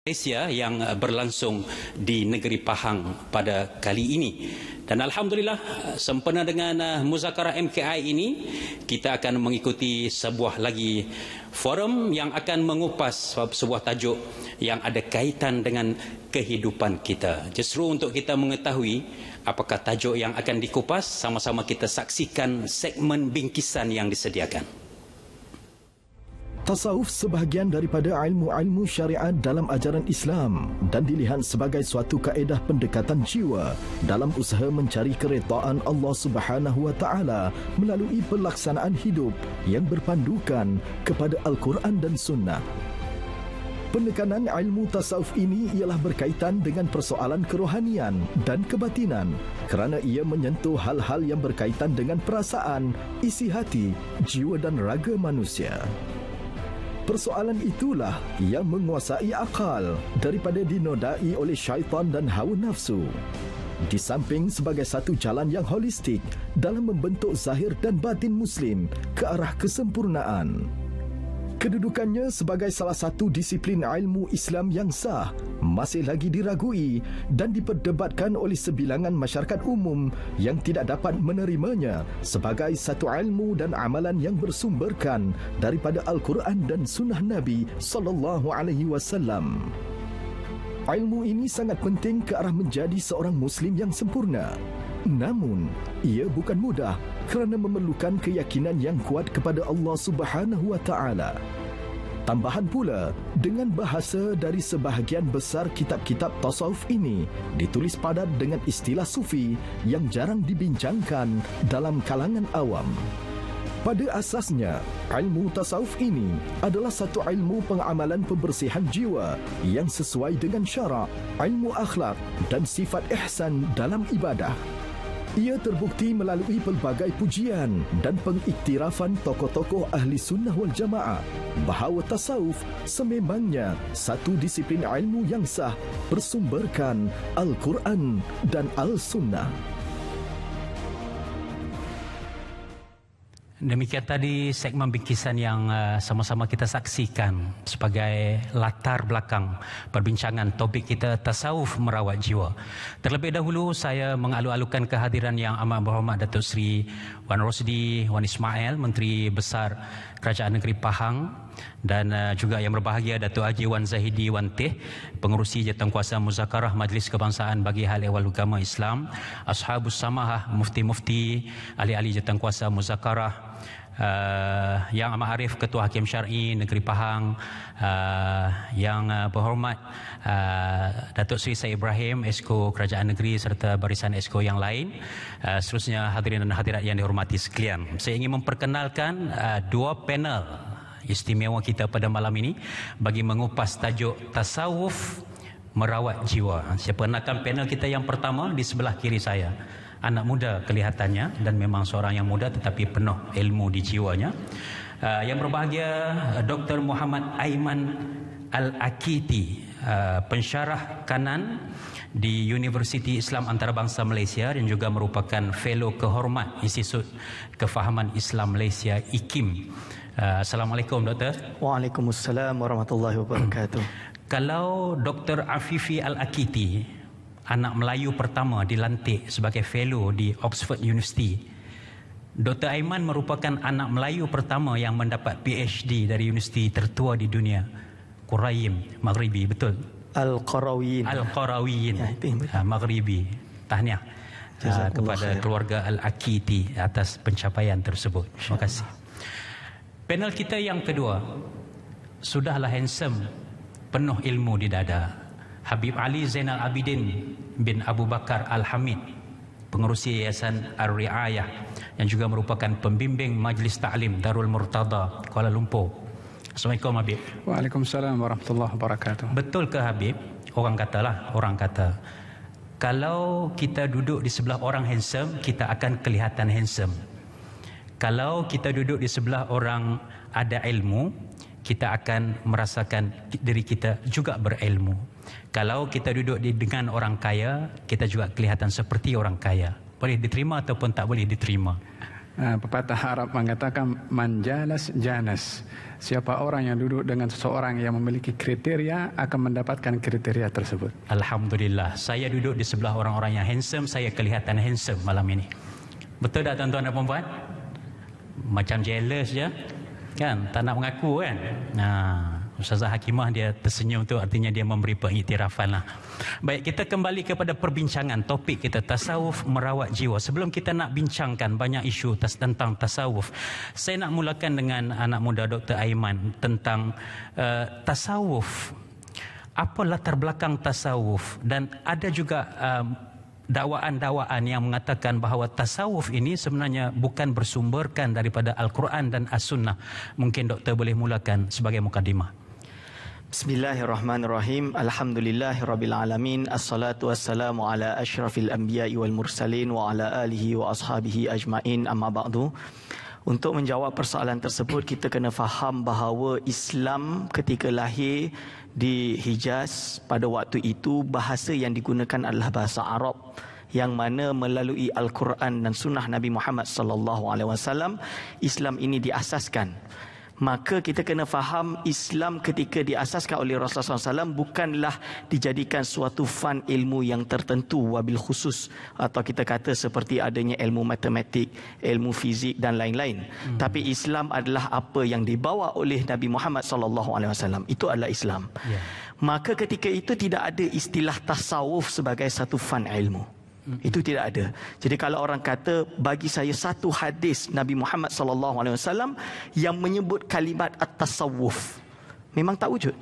Malaysia yang berlangsung di negeri Pahang pada kali ini. Dan alhamdulillah sempena dengan muzakarah MKI ini, kita akan mengikuti sebuah lagi forum yang akan mengupas sebuah tajuk yang ada kaitan dengan kehidupan kita. Justru untuk kita mengetahui apakah tajuk yang akan dikupas, sama-sama kita saksikan segmen bingkisan yang disediakan. Tasawuf sebahagian daripada ilmu-ilmu syariat dalam ajaran Islam dan dilihat sebagai suatu kaedah pendekatan jiwa dalam usaha mencari keredaan Allah Subhanahu wa taala melalui pelaksanaan hidup yang berpandukan kepada Al-Quran dan Sunnah. Penekanan ilmu tasawuf ini ialah berkaitan dengan persoalan kerohanian dan kebatinan kerana ia menyentuh hal-hal yang berkaitan dengan perasaan, isi hati, jiwa dan raga manusia. Persoalan itulah yang menguasai akal daripada dinodai oleh syaitan dan hawa nafsu. Di samping sebagai satu jalan yang holistik dalam membentuk zahir dan batin Muslim ke arah kesempurnaan. Kedudukannya sebagai salah satu disiplin ilmu Islam yang sah masih lagi diragui dan diperdebatkan oleh sebilangan masyarakat umum yang tidak dapat menerimanya sebagai satu ilmu dan amalan yang bersumberkan daripada Al-Quran dan Sunnah Nabi SAW. Ilmu ini sangat penting ke arah menjadi seorang Muslim yang sempurna. Namun, ia bukan mudah kerana memerlukan keyakinan yang kuat kepada Allah Subhanahu wa taala. Tambahan pula, dengan bahasa dari sebahagian besar kitab-kitab tasawuf ini ditulis padat dengan istilah sufi yang jarang dibincangkan dalam kalangan awam. Pada asasnya, ilmu tasawuf ini adalah satu ilmu pengamalan pembersihan jiwa yang sesuai dengan syarak, ilmu akhlak dan sifat ihsan dalam ibadah. Ia terbukti melalui pelbagai pujian dan pengiktirafan tokoh-tokoh ahli sunnah wal jamaah bahawa tasawuf sememangnya satu disiplin ilmu yang sah bersumberkan Al-Quran dan Al-Sunnah. Demikian tadi segmen bingkisan yang sama-sama kita saksikan sebagai latar belakang perbincangan topik kita tasawuf merawat jiwa. Terlebih dahulu saya mengalu-alukan kehadiran yang amat berhormat Datuk Seri Wan Rosdi Wan Ismail, Menteri Besar Kerajaan Negeri Pahang, dan juga yang berbahagia Datuk Haji Wan Zahidi Wan Teh, Pengerusi Jawatankuasa Muzakarah Majlis Kebangsaan bagi Hal Ehwal Agama Islam, Ashabus Samahah, Mufti-Mufti, ahli-ahli Jawatankuasa Muzakarah, Yang Amat Arif Ketua Hakim Syar'i Negeri Pahang, yang berhormat Datuk Seri Said Ibrahim, Esko Kerajaan Negeri serta barisan Esko yang lain, seterusnya hadirin dan hadirat yang dihormati sekalian. Saya ingin memperkenalkan dua panel istimewa kita pada malam ini bagi mengupas tajuk tasawuf merawat jiwa. Saya perkenalkan panel kita yang pertama di sebelah kiri saya. Anak muda kelihatannya dan memang seorang yang muda tetapi penuh ilmu di jiwanya. Yang berbahagia Dr. Muhammad Aiman Al-Akiti, pensyarah kanan di Universiti Islam Antarabangsa Malaysia dan juga merupakan fellow kehormat Institut Kefahaman Islam Malaysia IKIM. Assalamualaikum Doktor. Waalaikumsalam warahmatullahi wabarakatuh. Kalau Dr. Afifi Al-Akiti, anak Melayu pertama dilantik sebagai fellow di Oxford University, Dr. Aiman merupakan anak Melayu pertama yang mendapat PhD dari universiti tertua di dunia, Quraim Maghribi, betul? Al-Qarawiyin. Al-Qarawiyin, Maghribi. Tahniah kepada keluarga Al-Akiti atas pencapaian tersebut. Terima kasih. Panel kita yang kedua, sudahlah handsome, penuh ilmu di dada, Habib Ali Zainal Abidin bin Abu Bakar Al-Hamid, Pengerusi Yayasan Ar-Riayah yang juga merupakan pembimbing Majlis Ta'lim Darul Murtada Kuala Lumpur. Assalamualaikum Habib. Waalaikumsalam warahmatullahi wabarakatuh. Betul ke Habib? Orang kata kalau kita duduk di sebelah orang handsome, kita akan kelihatan handsome. Kalau kita duduk di sebelah orang ada ilmu, kita akan merasakan diri kita juga berilmu. Kalau kita duduk dengan orang kaya, kita juga kelihatan seperti orang kaya. Boleh diterima ataupun tak boleh diterima? Pepatah Arab mengatakan manjalas janas. Siapa orang yang duduk dengan seseorang yang memiliki kriteria akan mendapatkan kriteria tersebut. Alhamdulillah, saya duduk di sebelah orang-orang yang handsome, saya kelihatan handsome malam ini. Betul tak tuan-tuan dan puan-puan? Macam jealous je kan, tak nak mengaku kan. Ustazah Hakimah dia tersenyum tu artinya dia memberi pengiktirafan lah. Baik, kita kembali kepada perbincangan topik kita, tasawuf merawat jiwa. Sebelum kita nak bincangkan banyak isu tentang tasawuf, saya nak mulakan dengan anak muda Dr. Aiman tentang tasawuf. Apa latar belakang tasawuf, dan ada juga dakwaan-dakwaan yang mengatakan bahawa tasawuf ini sebenarnya bukan bersumberkan daripada Al-Quran dan As-Sunnah. Mungkin doktor boleh mulakan sebagai mukadimah. Bismillahirrahmanirrahim. Alhamdulillahirabbil alamin. Assalatu wassalamu ala asyrafil anbiya'i wal mursalin wa ala alihi wa ashabihi ajmain. Amma ba'du. Untuk menjawab persoalan tersebut, kita kena faham bahawa Islam ketika lahir di Hijaz pada waktu itu, bahasa yang digunakan adalah bahasa Arab, yang mana melalui Al-Quran dan Sunnah Nabi Muhammad SAW, Islam ini diasaskan. Maka kita kena faham Islam ketika diasaskan oleh Rasulullah SAW bukanlah dijadikan suatu fan ilmu yang tertentu wabil khusus, atau kita kata seperti adanya ilmu matematik, ilmu fizik dan lain-lain. Tapi Islam adalah apa yang dibawa oleh Nabi Muhammad SAW. Itu adalah Islam. Maka ketika itu tidak ada istilah tasawuf sebagai satu fan ilmu. Itu tidak ada. Jadi kalau orang kata bagi saya satu hadis Nabi Muhammad SAW yang menyebut kalimat at-tasawuf, memang tak wujud.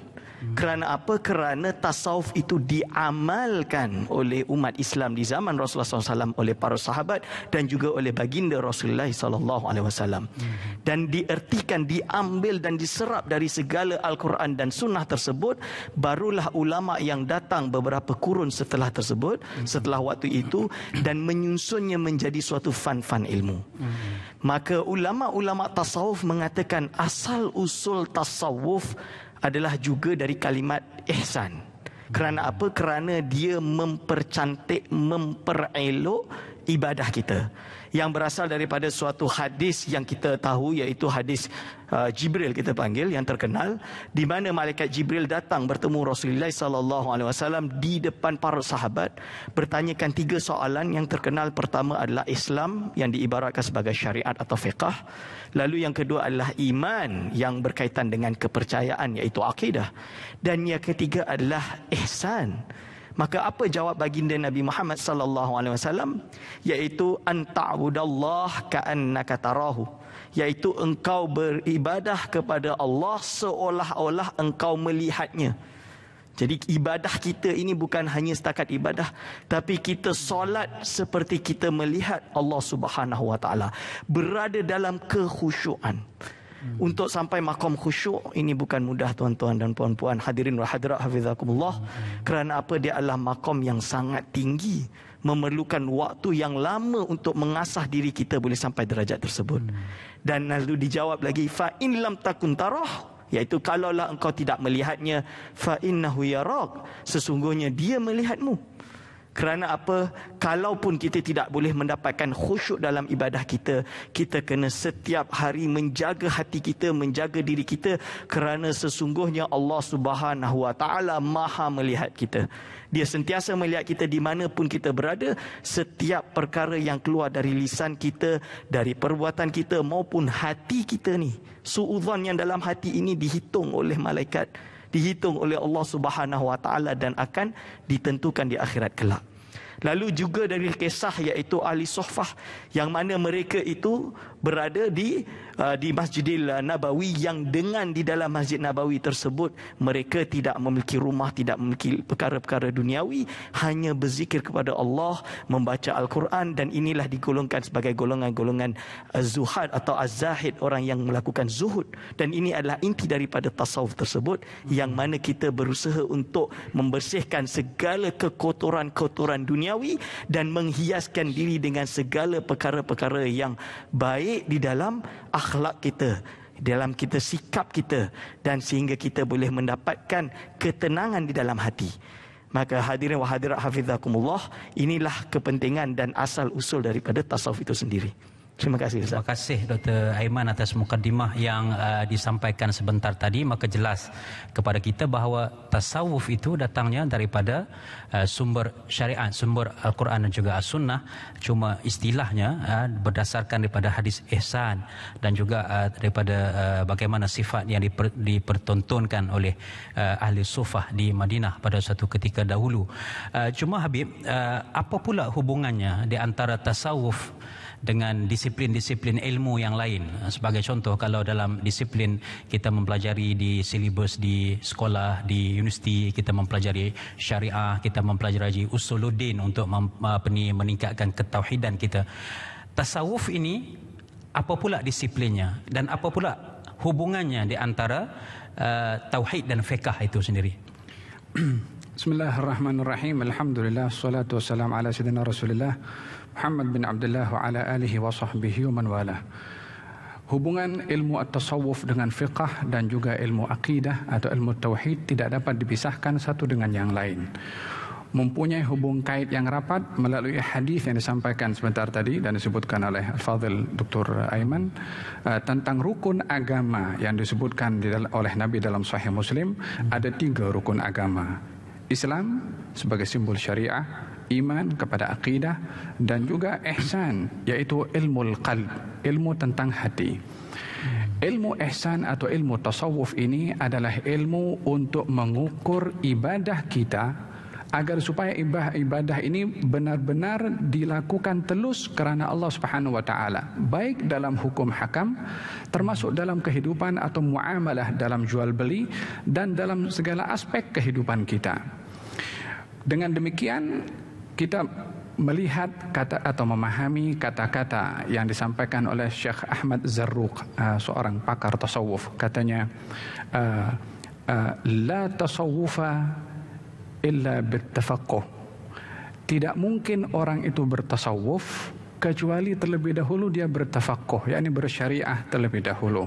Kerana apa? Kerana tasawuf itu diamalkan oleh umat Islam di zaman Rasulullah SAW, oleh para sahabat dan juga oleh baginda Rasulullah SAW. Dan diertikan, diambil dan diserap dari segala Al-Quran dan Sunnah tersebut. Barulah ulama yang datang beberapa kurun setelah tersebut, setelah waktu itu, dan menyusunnya menjadi suatu fan-fan ilmu. Maka ulama-ulama tasawuf mengatakan asal usul tasawuf adalah juga dari kalimat ihsan. Kerana apa? Kerana dia mempercantik, memperelok ibadah kita, yang berasal daripada suatu hadis yang kita tahu, iaitu hadis Jibril kita panggil, yang terkenal, di mana malaikat Jibril datang bertemu Rasulullah SAW di depan para sahabat, bertanyakan 3 soalan yang terkenal. Pertama adalah Islam, yang diibaratkan sebagai syariat atau fiqh. Lalu yang kedua adalah iman, yang berkaitan dengan kepercayaan, iaitu akidah. Dan yang ketiga adalah ihsan. Maka apa jawab baginda Nabi Muhammad SAW? Iaitu an ta'budallah ka'annaka tarahu, iaitu engkau beribadah kepada Allah seolah-olah engkau melihatnya. Jadi ibadah kita ini bukan hanya setakat ibadah, tapi kita solat seperti kita melihat Allah Subhanahu Wa Taala, berada dalam kekhusyuan. Untuk sampai makom khusyuk ini bukan mudah, tuan-tuan dan puan-puan, hadirin wa hadirat hafizakumullah. Kerana apa? Dia adalah makom yang sangat tinggi, memerlukan waktu yang lama untuk mengasah diri kita boleh sampai derajat tersebut. Dan lalu dijawab lagi, fa in lam takun tarah, iaitu kalaulah engkau tidak melihatnya, fa innahu yarak, sesungguhnya dia melihatmu. Kerana apa? Kalaupun kita tidak boleh mendapatkan khusyuk dalam ibadah kita, kita kena setiap hari menjaga hati kita, menjaga diri kita, kerana sesungguhnya Allah Subhanahu Wa Taala Maha melihat kita. Dia sentiasa melihat kita di mana pun kita berada. Setiap perkara yang keluar dari lisan kita, dari perbuatan kita maupun hati kita ni, suudzon yang dalam hati ini dihitung oleh malaikat, dihitung oleh Allah Subhanahu Wa Taala dan akan ditentukan di akhirat kelak. Lalu juga dari kisah iaitu ahli Suffah, yang mana mereka itu berada di Masjidil Nabawi, yang dengan di dalam Masjid Nabawi tersebut mereka tidak memiliki rumah, tidak memiliki perkara-perkara duniawi, hanya berzikir kepada Allah, membaca Al-Quran. Dan inilah digolongkan sebagai golongan-golongan zuhad atau az-zahid, orang yang melakukan zuhud. Dan ini adalah inti daripada tasawuf tersebut, yang mana kita berusaha untuk membersihkan segala kekotoran-kotoran dunia dan menghiaskan diri dengan segala perkara-perkara yang baik di dalam akhlak kita, dalam kita sikap kita, dan sehingga kita boleh mendapatkan ketenangan di dalam hati. Maka hadirin wa hadirat hafizakumullah, inilah kepentingan dan asal usul daripada tasawuf itu sendiri. Terima kasih Ustaz. Terima kasih Dr. Aiman atas mukadimah yang disampaikan sebentar tadi. Maka jelas kepada kita bahawa tasawuf itu datangnya daripada sumber syariat, sumber Al-Quran dan juga As-Sunnah. Cuma istilahnya berdasarkan daripada hadis ihsan dan juga daripada bagaimana sifat yang dipertontonkan oleh ahli sufah di Madinah pada suatu ketika dahulu. Cuma Habib, apa pula hubungannya di antara tasawuf dengan disiplin-disiplin ilmu yang lain? Sebagai contoh, kalau dalam disiplin kita mempelajari di silibus di sekolah, di universiti, kita mempelajari syariah, kita mempelajari usuluddin untuk meningkatkan ketauhidan kita. Tasawuf ini apa pula disiplinnya dan apa pula hubungannya di antara tauhid dan fiqh itu sendiri? Bismillahirrahmanirrahim. Alhamdulillah, salatu wassalam ala sayyidina Rasulillah Muhammad bin Abdullah wa ala alihi wa sahbihi wa man wala. Hubungan ilmu at-tasawuf dengan fiqh dan juga ilmu akidah atau ilmu tauhid tidak dapat dipisahkan satu dengan yang lain. Mempunyai hubung kait yang rapat melalui hadis yang disampaikan sebentar tadi dan disebutkan oleh Al-Fadhil Dr. Aiman tentang rukun agama yang disebutkan oleh Nabi dalam Sahih Muslim. Ada 3 rukun agama: Islam sebagai simbol syariah, iman kepada akidah, dan juga ihsan, iaitu ilmu qalb, ilmu tentang hati. Ilmu ihsan atau ilmu tasawuf ini adalah ilmu untuk mengukur ibadah kita agar supaya ibadah ini benar-benar dilakukan telus kerana Allah Subhanahu wa taala, baik dalam hukum hakam, termasuk dalam kehidupan atau muamalah dalam jual beli dan dalam segala aspek kehidupan kita. Dengan demikian kita melihat kata atau memahami kata-kata yang disampaikan oleh Syekh Ahmad Zarruq, seorang pakar tasawuf. Katanya, la tasawufa illa bittafaqquh. Tidak mungkin orang itu bertasawuf kecuali terlebih dahulu dia bertafaqquh, yakni bersyariah terlebih dahulu.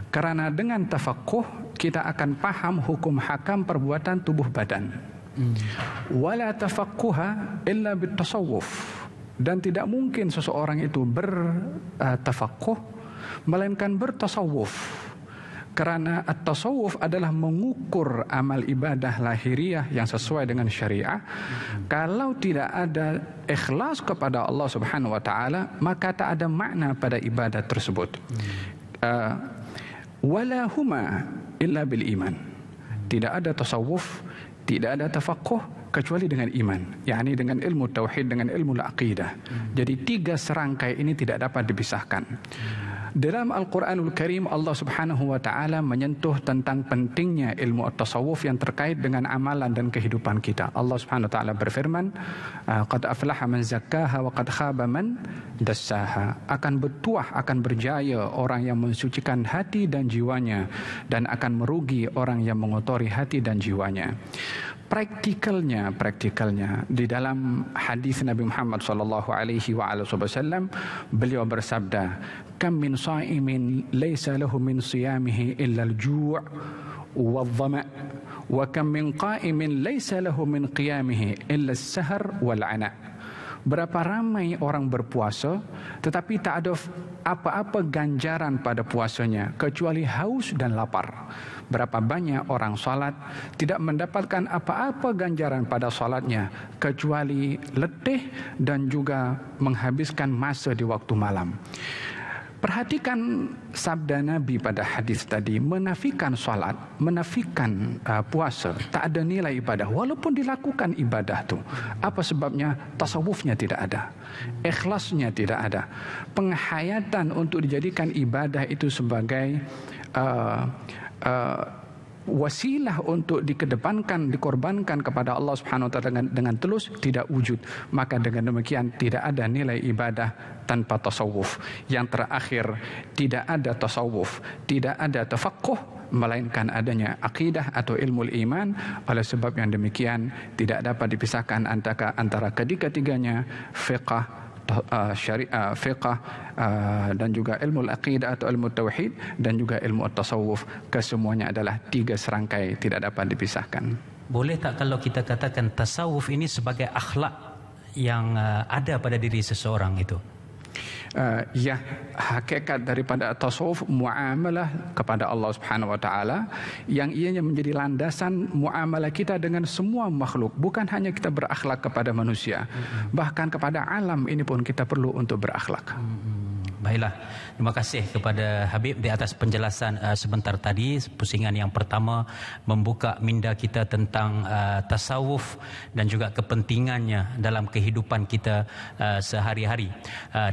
Karena dengan tafaqquh kita akan paham hukum hakam perbuatan tubuh badan. Wala tafaqquha illa bitasawuf. Dan tidak mungkin seseorang itu bertafaqquh melainkan bertasawuf. Kerana at-tasawuf adalah mengukur amal ibadah lahiriah yang sesuai dengan syariah. Kalau tidak ada ikhlas kepada Allah Subhanahu wa taala, maka tak ada makna pada ibadah tersebut. Wala huma illa bil iman. Tidak ada tasawuf, tidak ada tafaqquh kecuali dengan iman, yakni dengan ilmu tauhid, dengan ilmu aqidah. Jadi 3 serangkai ini tidak dapat dipisahkan. Dalam Al-Quranul Karim, Allah Subhanahu wa taala menyentuh tentang pentingnya ilmu at-tasawuf yang terkait dengan amalan dan kehidupan kita. Allah Subhanahu wa taala berfirman, qad aflaha man zakkaha wa qad khaba man dassaha. Akan bertuah, akan berjaya orang yang mensucikan hati dan jiwanya, dan akan merugi orang yang mengotori hati dan jiwanya. Praktikalnya di dalam hadis Nabi Muhammad sallallahu alaihi wasallam, beliau bersabda, kam min sha'imin laysa lahu min siyamihi illa al-ju' wal-dhama' wa kam min qa'imin laysa lahu min qiyamihi illa as-sahar wal-'ana'. Berapa ramai orang berpuasa tetapi tak ada apa-apa ganjaran pada puasanya kecuali haus dan lapar. Berapa banyak orang salat tidak mendapatkan apa-apa ganjaran pada salatnya kecuali letih dan juga menghabiskan masa di waktu malam. Perhatikan sabda Nabi pada hadis tadi, menafikan salat, menafikan puasa, tak ada nilai ibadah walaupun dilakukan ibadah tu. Apa sebabnya? Tasawufnya tidak ada, ikhlasnya tidak ada, penghayatan untuk dijadikan ibadah itu sebagai wasilah untuk dikedepankan, dikorbankan kepada Allah Subhanahu wa taala dengan tulus tidak wujud. Maka dengan demikian tidak ada nilai ibadah tanpa tasawuf. Yang terakhir, tidak ada tasawuf, tidak ada tafaqquh melainkan adanya akidah atau ilmu iman. Oleh sebab yang demikian tidak dapat dipisahkan antara ketiga-tiganya, fiqh, syariah, fiqh dan juga ilmu aqidah atau ilmu tauhid dan juga ilmu tasawuf. Kesemuanya adalah 3 serangkai, tidak dapat dipisahkan. Boleh tak kalau kita katakan tasawuf ini sebagai akhlak yang ada pada diri seseorang itu? yang hakikat daripada tasawuf muamalah kepada Allah Subhanahu wa taala, yang ianya menjadi landasan muamalah kita dengan semua makhluk, bukan hanya kita berakhlak kepada manusia, bahkan kepada alam ini pun kita perlu untuk berakhlak. Baiklah, terima kasih kepada Habib di atas penjelasan sebentar tadi. Pusingan yang pertama membuka minda kita tentang tasawuf dan juga kepentingannya dalam kehidupan kita sehari-hari.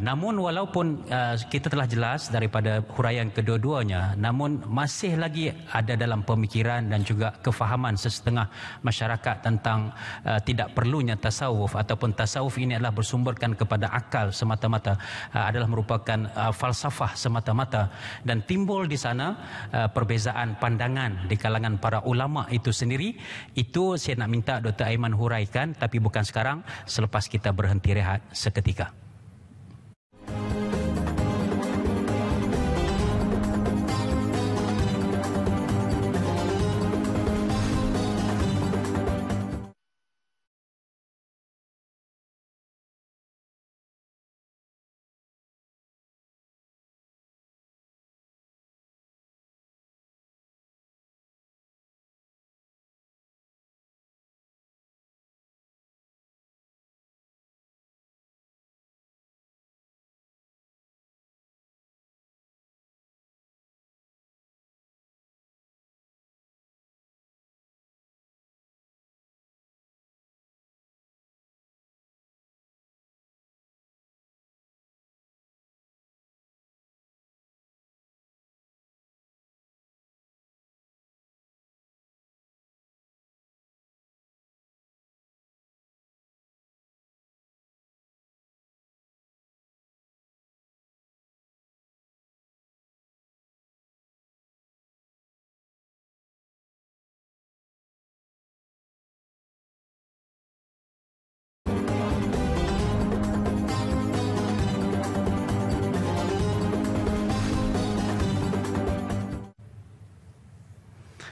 Namun walaupun kita telah jelas daripada huraian kedua-duanya, namun masih lagi ada dalam pemikiran dan juga kefahaman sesetengah masyarakat tentang tidak perlunya tasawuf, ataupun tasawuf ini adalah bersumberkan kepada akal semata-mata, adalah merupakan falsafah semata-mata, dan timbul di sana perbezaan pandangan di kalangan para ulama itu sendiri. Itu saya nak minta Dr. Aiman huraikan, tapi bukan sekarang, selepas kita berhenti rehat seketika.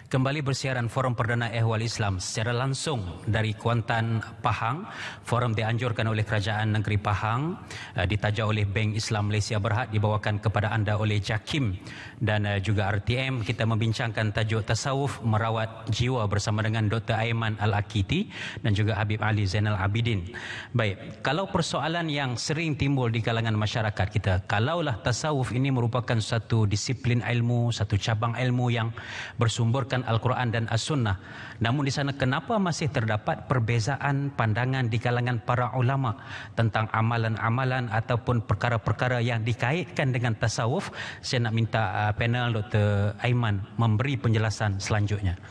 Kembali bersiaran Forum Perdana Ehwal Islam secara langsung dari Kuantan, Pahang. Forum dianjurkan oleh Kerajaan Negeri Pahang, ditaja oleh Bank Islam Malaysia Berhad, dibawakan kepada anda oleh JAKIM dan juga RTM. Kita membincangkan tajuk tasawuf merawat jiwa bersama dengan Dr. Aiman Al-Akiti dan juga Habib Ali Zainal Abidin. Baik, kalau persoalan yang sering timbul di kalangan masyarakat kita, kalaulah tasawuf ini merupakan satu disiplin ilmu, satu cabang ilmu yang bersumberkan Al-Quran dan As-Sunnah, namun di sana kenapa masih terdapat perbezaan pandangan di kalangan para ulama tentang amalan-amalan ataupun perkara-perkara yang dikaitkan dengan tasawuf? Saya nak minta panel Dr. Aiman memberi penjelasan selanjutnya.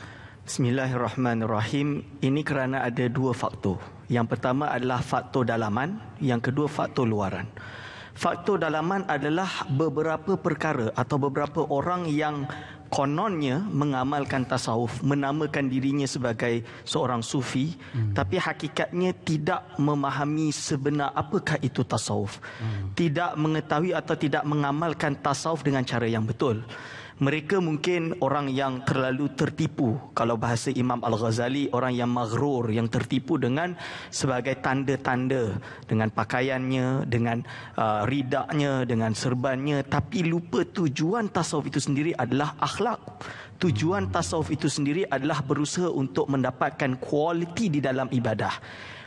Bismillahirrahmanirrahim. Ini kerana ada dua faktor. Yang pertama adalah faktor dalaman, yang kedua faktor luaran. Faktor dalaman adalah beberapa perkara atau beberapa orang yang kononnya mengamalkan tasawuf, menamakan dirinya sebagai seorang sufi, tapi hakikatnya tidak memahami sebenar apakah itu tasawuf. Tidak mengetahui atau tidak mengamalkan tasawuf dengan cara yang betul. Mereka mungkin orang yang terlalu tertipu. Kalau bahasa Imam Al-Ghazali, orang yang maghrur, yang tertipu dengan sebagai tanda-tanda, dengan pakaiannya, dengan ridaknya, dengan serbannya, tapi lupa tujuan tasawuf itu sendiri adalah akhlak. Tujuan tasawuf itu sendiri adalah berusaha untuk mendapatkan kualiti di dalam ibadah.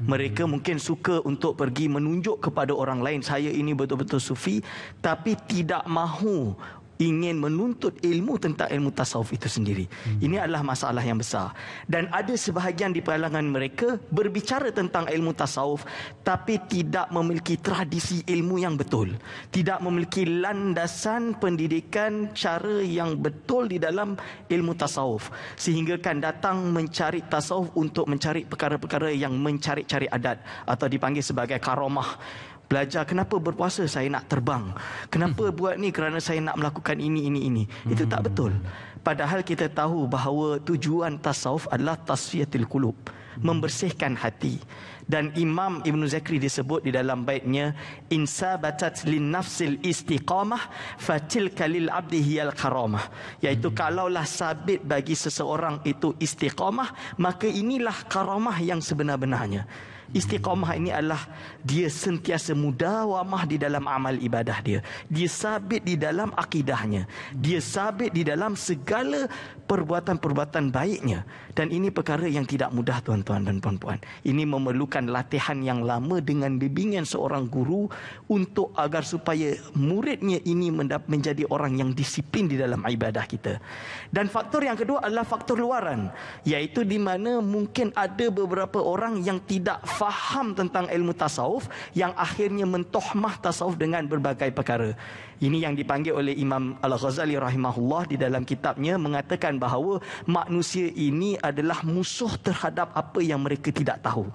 Mereka mungkin suka untuk pergi menunjuk kepada orang lain, saya ini betul-betul sufi, tapi tidak mahu ingin menuntut ilmu tentang ilmu tasawuf itu sendiri. Ini adalah masalah yang besar. Dan ada sebahagian di kalangan mereka berbicara tentang ilmu tasawuf tapi tidak memiliki tradisi ilmu yang betul, tidak memiliki landasan pendidikan cara yang betul di dalam ilmu tasawuf, sehingga kan datang mencari tasawuf untuk mencari perkara-perkara yang mencari-cari adat atau dipanggil sebagai karamah. Belajar kenapa berpuasa, saya nak terbang. Kenapa buat ni, kerana saya nak melakukan ini. Itu tak betul. Padahal kita tahu bahawa tujuan tasawuf adalah tasfiyatul qulub, membersihkan hati. Dan Imam Ibn Zakri disebut di dalam baitnya, insabatat lin nafsil istiqamah fatilka lil abdi hiyal karamah, iaitu kalaulah sabit bagi seseorang itu istiqamah, maka inilah karamah yang sebenar-benarnya. Istiqamah ini adalah dia sentiasa mudawamah di dalam amal ibadah dia. Dia sabit di dalam akidahnya. Dia sabit di dalam segala perbuatan-perbuatan baiknya. Dan ini perkara yang tidak mudah, tuan-tuan dan puan-puan. Ini memerlukan latihan yang lama dengan bimbingan seorang guru untuk agar supaya muridnya ini menjadi orang yang disiplin di dalam ibadah kita. Dan faktor yang kedua adalah faktor luaran, iaitu di mana mungkin ada beberapa orang yang tidak faham tentang ilmu tasawuf, yang akhirnya mentohmah tasawuf dengan berbagai perkara. Ini yang dipanggil oleh Imam Al-Ghazali rahimahullah di dalam kitabnya, mengatakan bahawa manusia ini adalah musuh terhadap apa yang mereka tidak tahu.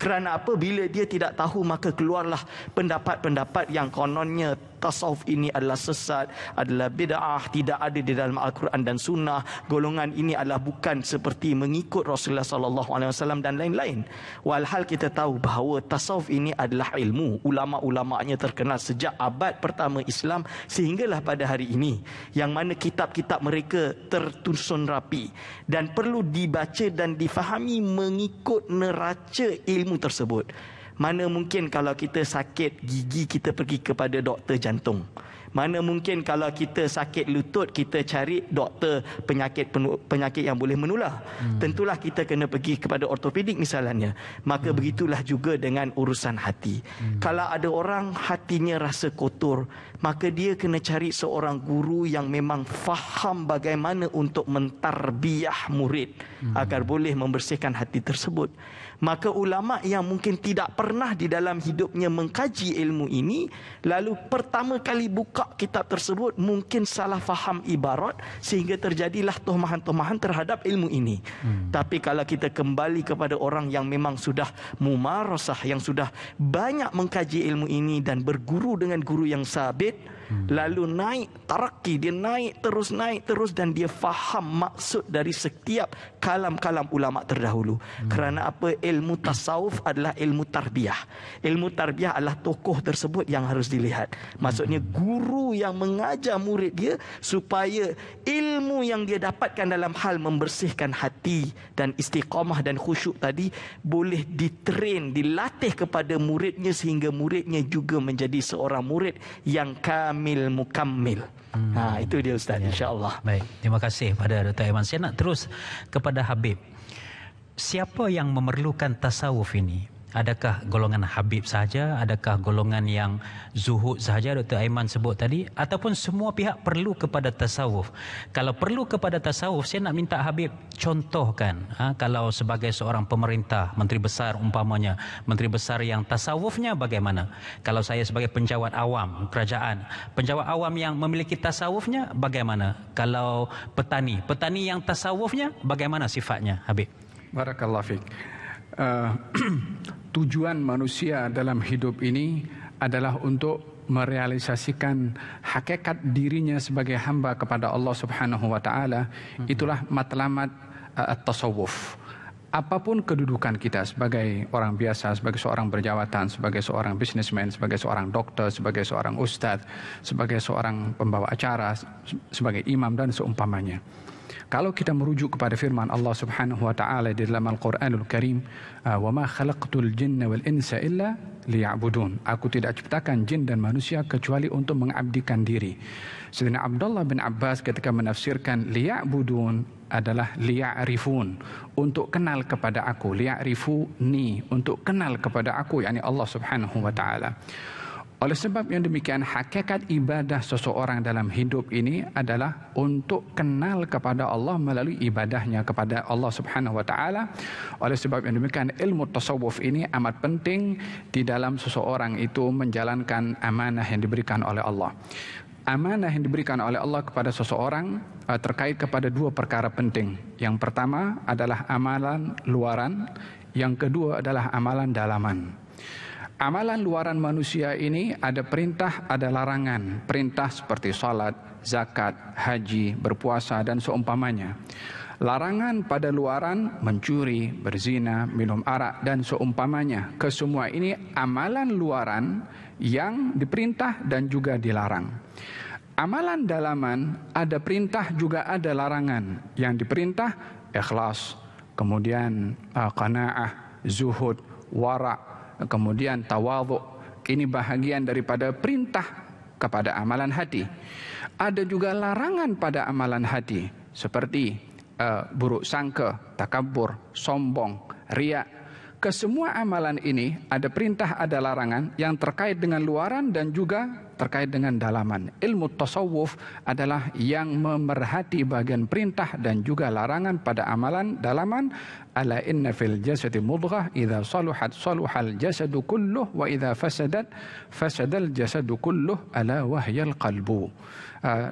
Kerana apa? Bila dia tidak tahu, maka keluarlah pendapat-pendapat yang kononnya tasawuf ini adalah sesat, adalah bid'ah, tidak ada di dalam Al-Quran dan Sunnah. Golongan ini adalah bukan seperti mengikut Rasulullah SAW dan lain-lain. Walhal kita tahu bahawa tasawuf ini adalah ilmu. Ulama-ulamanya terkenal sejak abad pertama Islam sehinggalah pada hari ini, yang mana kitab-kitab mereka tersusun rapi dan perlu dibaca dan difahami mengikut neraca ilmu tersebut. Mana mungkin kalau kita sakit gigi kita pergi kepada doktor jantung. Mana mungkin kalau kita sakit lutut kita cari doktor penyakit yang boleh menular. Tentulah kita kena pergi kepada ortopedik misalnya. Maka begitulah juga dengan urusan hati. Kalau ada orang hatinya rasa kotor, maka dia kena cari seorang guru yang memang faham bagaimana untuk mentarbiah murid agar boleh membersihkan hati tersebut. Maka ulama yang mungkin tidak pernah di dalam hidupnya mengkaji ilmu ini, lalu pertama kali buka kitab tersebut, mungkin salah faham ibarat sehingga terjadilah tohmahan-tohmahan terhadap ilmu ini. Tapi kalau kita kembali kepada orang yang memang sudah mumarasah, yang sudah banyak mengkaji ilmu ini dan berguru dengan guru yang sabit, lalu naik taraki, dia naik terus dan dia faham maksud dari setiap kalam-kalam ulama terdahulu. Kerana apa? Ilmu tasawuf adalah ilmu tarbiyah. Ilmu tarbiyah adalah tokoh tersebut yang harus dilihat. Maksudnya guru yang mengajar murid dia supaya ilmu yang dia dapatkan dalam hal membersihkan hati dan istiqamah dan khusyuk tadi boleh ditrain, dilatih kepada muridnya sehingga muridnya juga menjadi seorang murid yang kamil mukammil. Itu dia Ustaz, insya-Allah. Baik, terima kasih pada Dr. Aiman. Saya nak terus kepada Habib. Siapa yang memerlukan tasawuf ini? Adakah golongan Habib sahaja? Adakah golongan yang zuhud sahaja Dr. Aiman sebut tadi? Ataupun semua pihak perlu kepada tasawuf? Kalau perlu kepada tasawuf, saya nak minta Habib contohkan. Kalau sebagai seorang pemerintah, menteri besar umpamanya, menteri besar yang tasawufnya bagaimana? Kalau saya sebagai penjawat awam kerajaan, penjawat awam yang memiliki tasawufnya bagaimana? Kalau petani yang tasawufnya bagaimana sifatnya, Habib? Barakallahu fiik. Tujuan manusia dalam hidup ini adalah untuk merealisasikan hakikat dirinya sebagai hamba kepada Allah Subhanahu wa taala. Itulah matlamat at-tasawuf. Apapun kedudukan kita sebagai orang biasa, sebagai seorang berjawatan, sebagai seorang businessman, sebagai seorang dokter, sebagai seorang ustaz, sebagai seorang pembawa acara, sebagai imam dan seumpamanya. Kalau kita merujuk kepada firman Allah Subhanahu wa taala di dalam Al-Qur'anul Karim, "Wa ma khalaqtul jinna wal insa illa liya'budun." Aku tidak ciptakan jin dan manusia kecuali untuk mengabdikan diri. Sayyidina Abdullah bin Abbas ketika menafsirkan liya'budun adalah liya'rifun, untuk kenal kepada aku, liya'rifuni, untuk kenal kepada aku, yakni Allah Subhanahu wa taala. Oleh sebab yang demikian, hakikat ibadah seseorang dalam hidup ini adalah untuk kenal kepada Allah melalui ibadahnya kepada Allah Subhanahu wa taala. Oleh sebab yang demikian, ilmu tasawuf ini amat penting di dalam seseorang itu menjalankan amanah yang diberikan oleh Allah. Amanah yang diberikan oleh Allah kepada seseorang terkait kepada dua perkara penting. Yang pertama adalah amalan luaran, yang kedua adalah amalan dalaman. Amalan luaran manusia ini ada perintah, ada larangan. Perintah seperti salat, zakat, haji, berpuasa dan seumpamanya. Larangan pada luaran mencuri, berzina, minum arak dan seumpamanya. Kesemua ini amalan luaran yang diperintah dan juga dilarang. Amalan dalaman ada perintah juga ada larangan. Yang diperintah ikhlas, kemudian qanaah, zuhud, wara', kemudian tawadhu'. Ini bahagian daripada perintah kepada amalan hati. Ada juga larangan pada amalan hati seperti buruk sangka, takabur, sombong, riya. Kesemua amalan ini ada perintah, ada larangan yang terkait dengan luaran dan juga terkait dengan dalaman. Ilmu tasawuf adalah yang memerhati bagian perintah dan juga larangan pada amalan dalaman. Ala inna fil jasadi mudghah idza saluhat saluhal jasadu kulluh wa idza fasadat fasadal jasadu kulluh ala wahyal qalbu.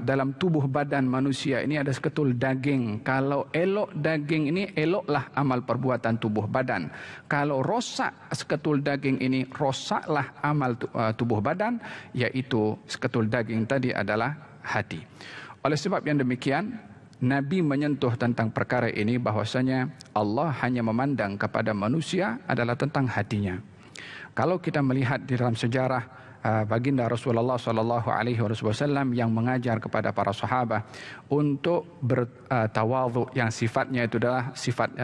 Dalam tubuh badan manusia ini ada seketul daging. Kalau elok daging ini, eloklah amal perbuatan tubuh badan. Kalau rosak seketul daging ini, rosaklah amal tubuh badan, yaitu seketul daging tadi adalah hati. Oleh sebab yang demikian, Nabi menyentuh tentang perkara ini bahwasanya Allah hanya memandang kepada manusia adalah tentang hatinya. Kalau kita melihat di dalam sejarah baginda Rasulullah sallallahu alaihi wasallam yang mengajar kepada para sahabat untuk bertawadhu yang sifatnya itu adalah sifat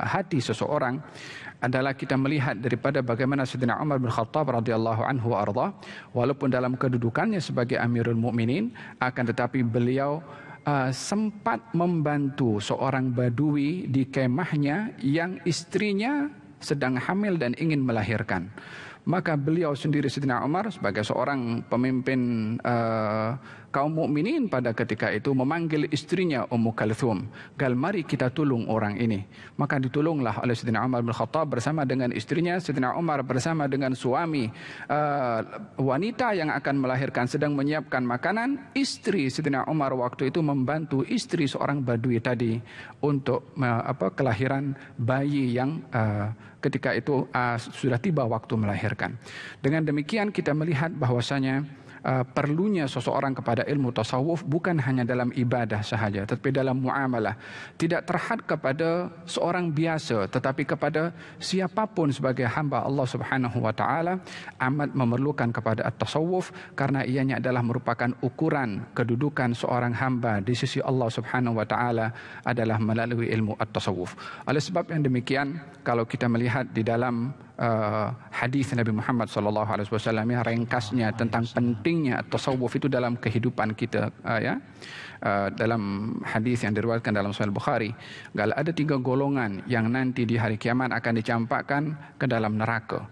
hati seseorang, adalah kita melihat daripada bagaimana Sayyidina Umar bin Khattab radhiyallahu anhu arda, walaupun dalam kedudukannya sebagai Amirul Mukminin, akan tetapi beliau sempat membantu seorang badui di kemahnya yang istrinya sedang hamil dan ingin melahirkan. Maka beliau sendiri Sayyidina Umar sebagai seorang pemimpin kaum mukminin pada ketika itu memanggil istrinya Ummu Kalthum, "Gal, mari kita tolong orang ini." Maka ditolonglah oleh Sayyidina Umar bin Khattab bersama dengan istrinya. Sayyidina Umar bersama dengan suami wanita yang akan melahirkan sedang menyiapkan makanan. Istri Sayyidina Umar waktu itu membantu istri seorang badui tadi untuk kelahiran bayi yang ketika itu sudah tiba waktu melahirkan. Dengan demikian kita melihat bahwasanya perlunya seseorang kepada ilmu tasawuf bukan hanya dalam ibadah sahaja, tetapi dalam muamalah. Tidak terhad kepada seorang biasa, tetapi kepada siapapun sebagai hamba Allah Subhanahu wa taala amat memerlukan kepada at-tasawuf, karena ianya adalah merupakan ukuran kedudukan seorang hamba di sisi Allah Subhanahu wa taala adalah melalui ilmu at-tasawuf. Oleh sebab yang demikian, kalau kita melihat di dalam hadis Nabi Muhammad sallallahu alaihi wasallam yang ringkasnya tentang pentingnya tasawuf itu dalam kehidupan kita, dalam hadis yang diriwayatkan dalam Sahih Bukhari, kalau ada 3 golongan yang nanti di hari kiamat akan dicampakkan ke dalam neraka.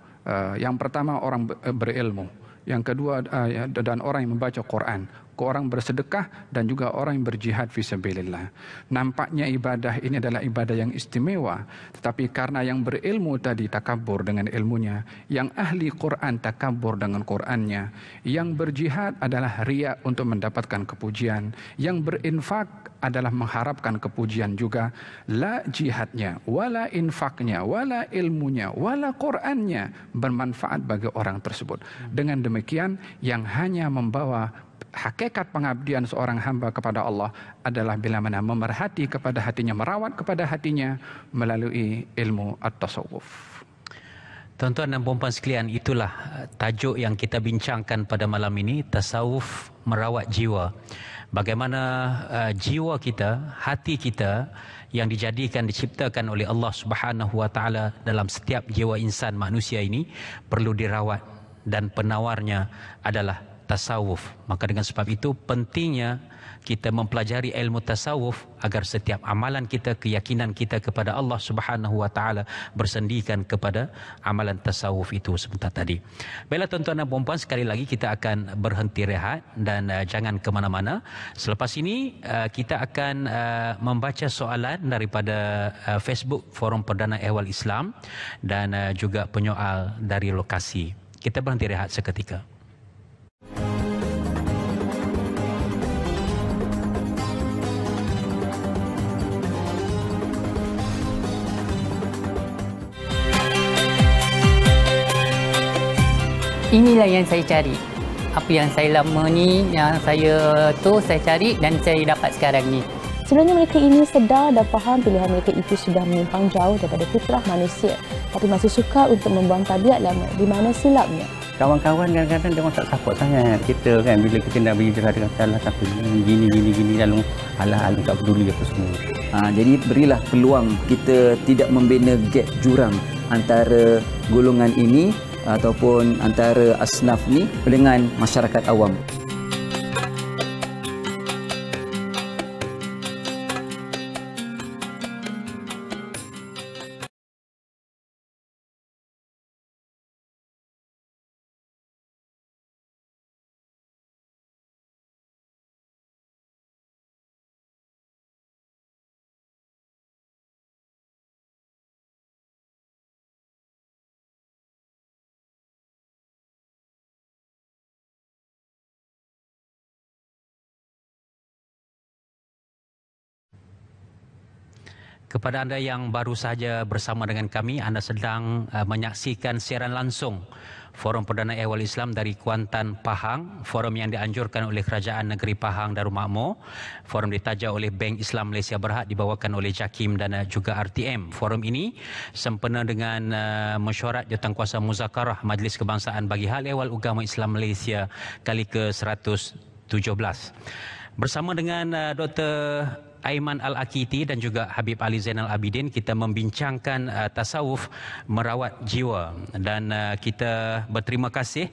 Yang pertama orang berilmu, yang kedua dan orang yang membaca Quran, orang bersedekah, dan juga orang yang berjihad fisabilillah. Nampaknya ibadah ini adalah ibadah yang istimewa, tetapi karena yang berilmu tadi takabur dengan ilmunya, yang ahli Quran takabur dengan Qurannya, yang berjihad adalah riya untuk mendapatkan kepujian, yang berinfak adalah mengharapkan kepujian juga, la jihadnya, wala infaknya, wala ilmunya, wala Qurannya bermanfaat bagi orang tersebut. Dengan demikian, yang hanya membawa hakikat pengabdian seorang hamba kepada Allah adalah bila mana memerhati kepada hatinya, merawat kepada hatinya melalui ilmu at-tasawuf. Tuan-tuan dan puan-puan sekalian, itulah tajuk yang kita bincangkan pada malam ini, tasawuf merawat jiwa. Bagaimana jiwa kita, hati kita yang dijadikan, diciptakan oleh Allah Subhanahu wa taala dalam setiap jiwa insan manusia ini perlu dirawat, dan penawarnya adalah tasawuf. Maka dengan sebab itu pentingnya kita mempelajari ilmu tasawuf agar setiap amalan kita, keyakinan kita kepada Allah Subhanahu wa taala bersendikan kepada amalan tasawuf itu sebentar tadi. Baiklah tuan-tuan dan puan-puan, sekali lagi kita akan berhenti rehat dan jangan ke mana-mana. Selepas ini kita akan membaca soalan daripada Facebook Forum Perdana Ehwal Islam dan juga penyoal dari lokasi. Kita berhenti rehat seketika. Inilah yang saya cari. Apa yang saya lama ni, yang saya cari dan saya dapat sekarang ni. Sebenarnya mereka ini sedar dan faham pilihan mereka itu sudah menyimpang jauh daripada fitrah manusia, tapi masih suka untuk membuang tabiat lama. Di mana silapnya? Kawan-kawan kadang-kadang dia orang tak support sangat kita kan, bila kita nak bagi dia kata salah satu gini lalu alah tak peduli apa semua. Jadi berilah peluang kita tidak membina gap jurang antara golongan ini ataupun antara asnaf ni dengan masyarakat awam. Kepada anda yang baru sahaja bersama dengan kami, anda sedang menyaksikan siaran langsung Forum Perdana Ehwal Islam dari Kuantan, Pahang. Forum yang dianjurkan oleh Kerajaan Negeri Pahang Darul Makmur. Forum ditaja oleh Bank Islam Malaysia Berhad, dibawakan oleh JAKIM dan juga RTM. Forum ini sempena dengan mesyuarat Jawatankuasa Muzakarah Majlis Kebangsaan bagi Hal Ehwal Agama Islam Malaysia kali ke-117. Bersama dengan Dr. Aiman Al-Akiti dan juga Habib Ali Zainal Abidin, kita membincangkan tasawuf merawat jiwa, dan kita berterima kasih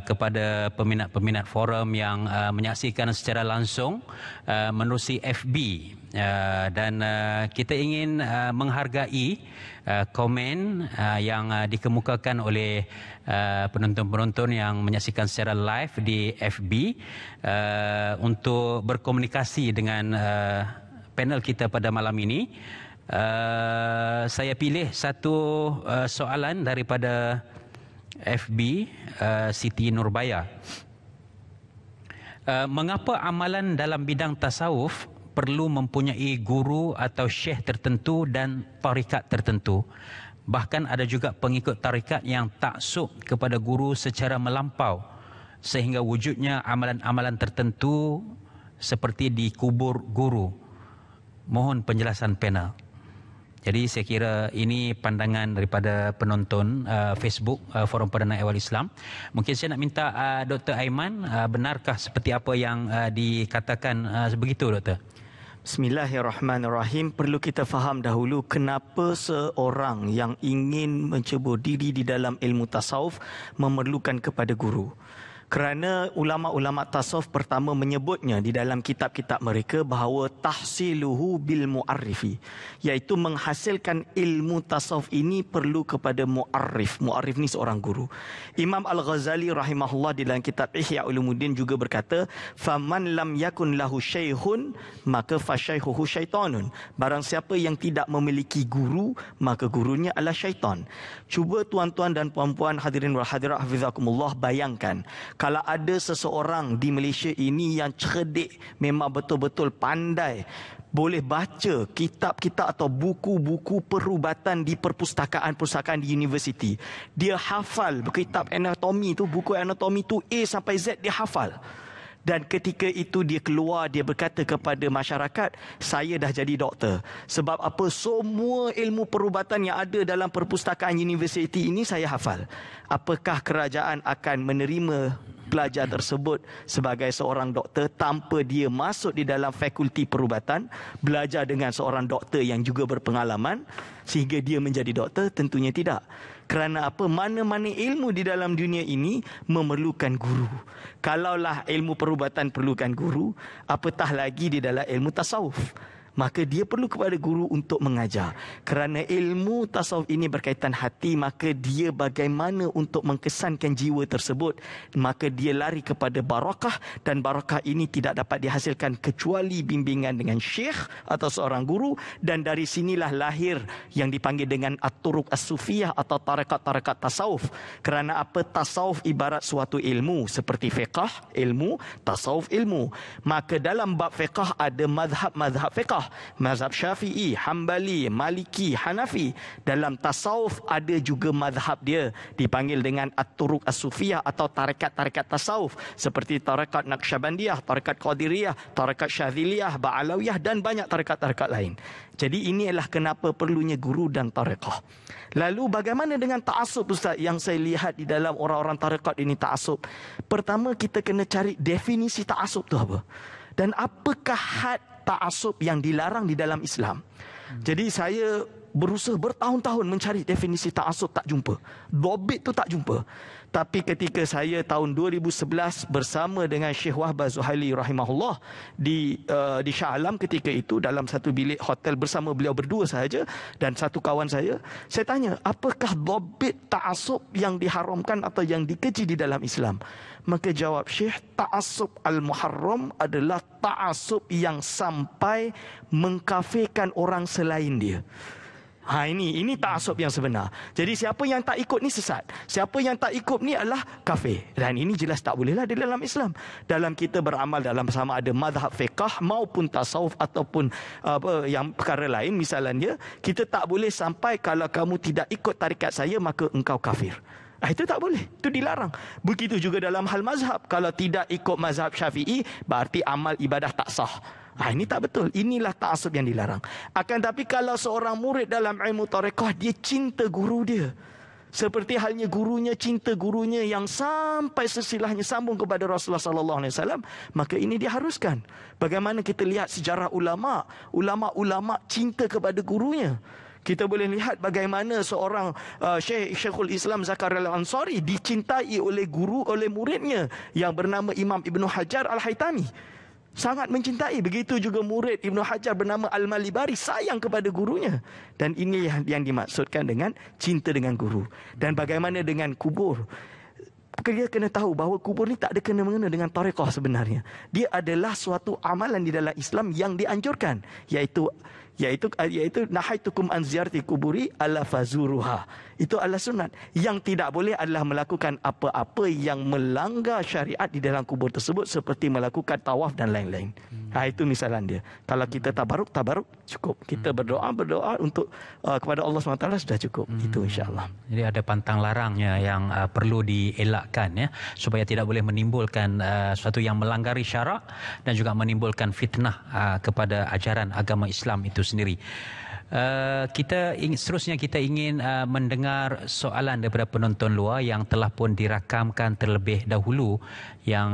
kepada peminat-peminat forum yang menyaksikan secara langsung menerusi FB, dan kita ingin menghargai komen yang dikemukakan oleh penonton-penonton yang menyaksikan secara live di FB untuk berkomunikasi dengan panel kita pada malam ini. Saya pilih satu soalan daripada FB, Siti Nurbaya. Mengapa amalan dalam bidang tasawuf perlu mempunyai guru atau syekh tertentu dan tarikat tertentu? Bahkan ada juga pengikut tarikat yang taksub kepada guru secara melampau sehingga wujudnya amalan-amalan tertentu seperti dikubur guru. Mohon penjelasan panel. Jadi saya kira ini pandangan daripada penonton Facebook Forum Perdana Ehwal Islam. Mungkin saya nak minta Dr. Aiman, benarkah seperti apa yang dikatakan begitu, Doktor? Bismillahirrahmanirrahim. Perlu kita faham dahulu kenapa seorang yang ingin mencebur diri di dalam ilmu tasawuf memerlukan kepada guru. Kerana ulama-ulama tasawuf pertama menyebutnya di dalam kitab-kitab mereka bahawa tahsiluhu bil mu'arrifi, iaitu menghasilkan ilmu tasawuf ini perlu kepada mu'arrif. Mu'arrif ni seorang guru. Imam Al-Ghazali rahimahullah di dalam kitab Ihya Ulumuddin juga berkata, faman lam yakun lahu syaihun maka fasyaihuhu syaitanun. Barang siapa yang tidak memiliki guru, maka gurunya adalah syaitan. Cuba tuan-tuan dan puan-puan hadirin wal hadirat hafizakumullah bayangkan, kalau ada seseorang di Malaysia ini yang cerdik, memang betul-betul pandai, boleh baca kitab-kitab atau buku-buku perubatan di perpustakaan-perpustakaan di universiti. Dia hafal kitab anatomi tu, buku anatomi tu A sampai Z dia hafal. Dan ketika itu dia keluar, dia berkata kepada masyarakat, saya dah jadi doktor. Sebab apa? Semua ilmu perubatan yang ada dalam perpustakaan universiti ini saya hafal. Apakah kerajaan akan menerima pelajar tersebut sebagai seorang doktor tanpa dia masuk di dalam fakulti perubatan, belajar dengan seorang doktor yang juga berpengalaman sehingga dia menjadi doktor? Tentunya tidak. Kerana apa? Mana-mana ilmu di dalam dunia ini memerlukan guru. Kalaulah ilmu perubatan perlukan guru, apatah lagi di dalam ilmu tasawuf. Maka dia perlu kepada guru untuk mengajar. Kerana ilmu tasawuf ini berkaitan hati, maka dia bagaimana untuk mengkesankan jiwa tersebut. Maka dia lari kepada barakah, dan barakah ini tidak dapat dihasilkan kecuali bimbingan dengan syekh atau seorang guru. Dan dari sinilah lahir yang dipanggil dengan at-turuq as-sufiyah atau tarekat-tarekat tasawuf. Kerana apa? Tasawuf ibarat suatu ilmu seperti fiqh, ilmu, tasawuf, ilmu. Maka dalam bab fiqh ada mazhab-mazhab fiqh. Mazhab Syafi'i, Hambali, Maliki, Hanafi. Dalam tasawuf ada juga mazhab dia, dipanggil dengan at-turuq as-sufiyah atau tarekat-tarekat tasawuf seperti tarekat Naqsyabandiyah, tarekat Qadiriyah, tarekat Syadziliyah, Ba'alawiyah dan banyak tarekat-tarekat lain. Jadi ini adalah kenapa perlunya guru dan tarekah. Lalu bagaimana dengan ta'assub, Ustaz? Yang saya lihat di dalam orang-orang tarekat ini ta'assub. Pertama kita kena cari definisi ta'assub tu apa. Dan apakah had ta'assub yang dilarang di dalam Islam. Jadi saya berusaha bertahun-tahun mencari definisi ta'assub, tak jumpa. Dhabit tu tak jumpa. Tapi ketika saya tahun 2011 bersama dengan Syekh Wahbah Zuhaili rahimahullah di Shah Alam ketika itu dalam satu bilik hotel bersama beliau berdua sahaja dan satu kawan saya tanya, apakah dhabit ta'assub yang diharamkan atau yang dikeji di dalam Islam? Maka jawab Syekh, ta'assub al-muharram adalah ta'assub yang sampai mengkafirkan orang selain dia. Ini ta'assub yang sebenar. Jadi siapa yang tak ikut ni sesat. Siapa yang tak ikut ni adalah kafir. Dan ini jelas tak bolehlah di dalam Islam. Dalam kita beramal dalam sama ada mazhab fiqh maupun tasawuf ataupun yang perkara lain misalnya, kita tak boleh sampai kalau kamu tidak ikut tarikat saya maka engkau kafir. Itu tak boleh. Itu dilarang. Begitu juga dalam hal mazhab. Kalau tidak ikut mazhab Syafi'i berarti amal ibadah tak sah. Ini tak betul. Inilah ta'assub yang dilarang. Akan tapi kalau seorang murid dalam ilmu tarekah, dia cinta guru dia. Seperti halnya gurunya cinta gurunya yang sampai sesilahnya sambung kepada Rasulullah sallallahu alaihi wasallam, maka ini diharuskan. Bagaimana kita lihat sejarah ulama, ulama-ulama cinta kepada gurunya. Kita boleh lihat bagaimana seorang Syekhul Islam Zakaria Al-Ansari dicintai oleh guru, oleh muridnya yang bernama Imam Ibn Hajar Al-Haytami. Sangat mencintai. Begitu juga murid Ibn Hajar bernama Al-Malibari sayang kepada gurunya. Dan ini yang dimaksudkan dengan cinta dengan guru. Dan bagaimana dengan kubur? Dia kena tahu bahawa kubur ni tak ada kena-mengena dengan tarekah sebenarnya. Dia adalah suatu amalan di dalam Islam yang dianjurkan, iaitu nahaitukum an ziyarati kuburi ala fazuruha. Itu adalah sunat. Yang tidak boleh adalah melakukan apa-apa yang melanggar syariat di dalam kubur tersebut seperti melakukan tawaf dan lain-lain. Itu misalan dia. Kalau kita tabaruk cukup. Kita berdoa untuk kepada Allah SWT sudah cukup. Itu insya-Allah. Jadi ada pantang larangnya yang perlu dielakkan, ya, supaya tidak boleh menimbulkan sesuatu yang melanggari syarak dan juga menimbulkan fitnah kepada ajaran agama Islam itu sendiri. Seterusnya kita ingin mendengar soalan daripada penonton luar yang telah pun dirakamkan terlebih dahulu yang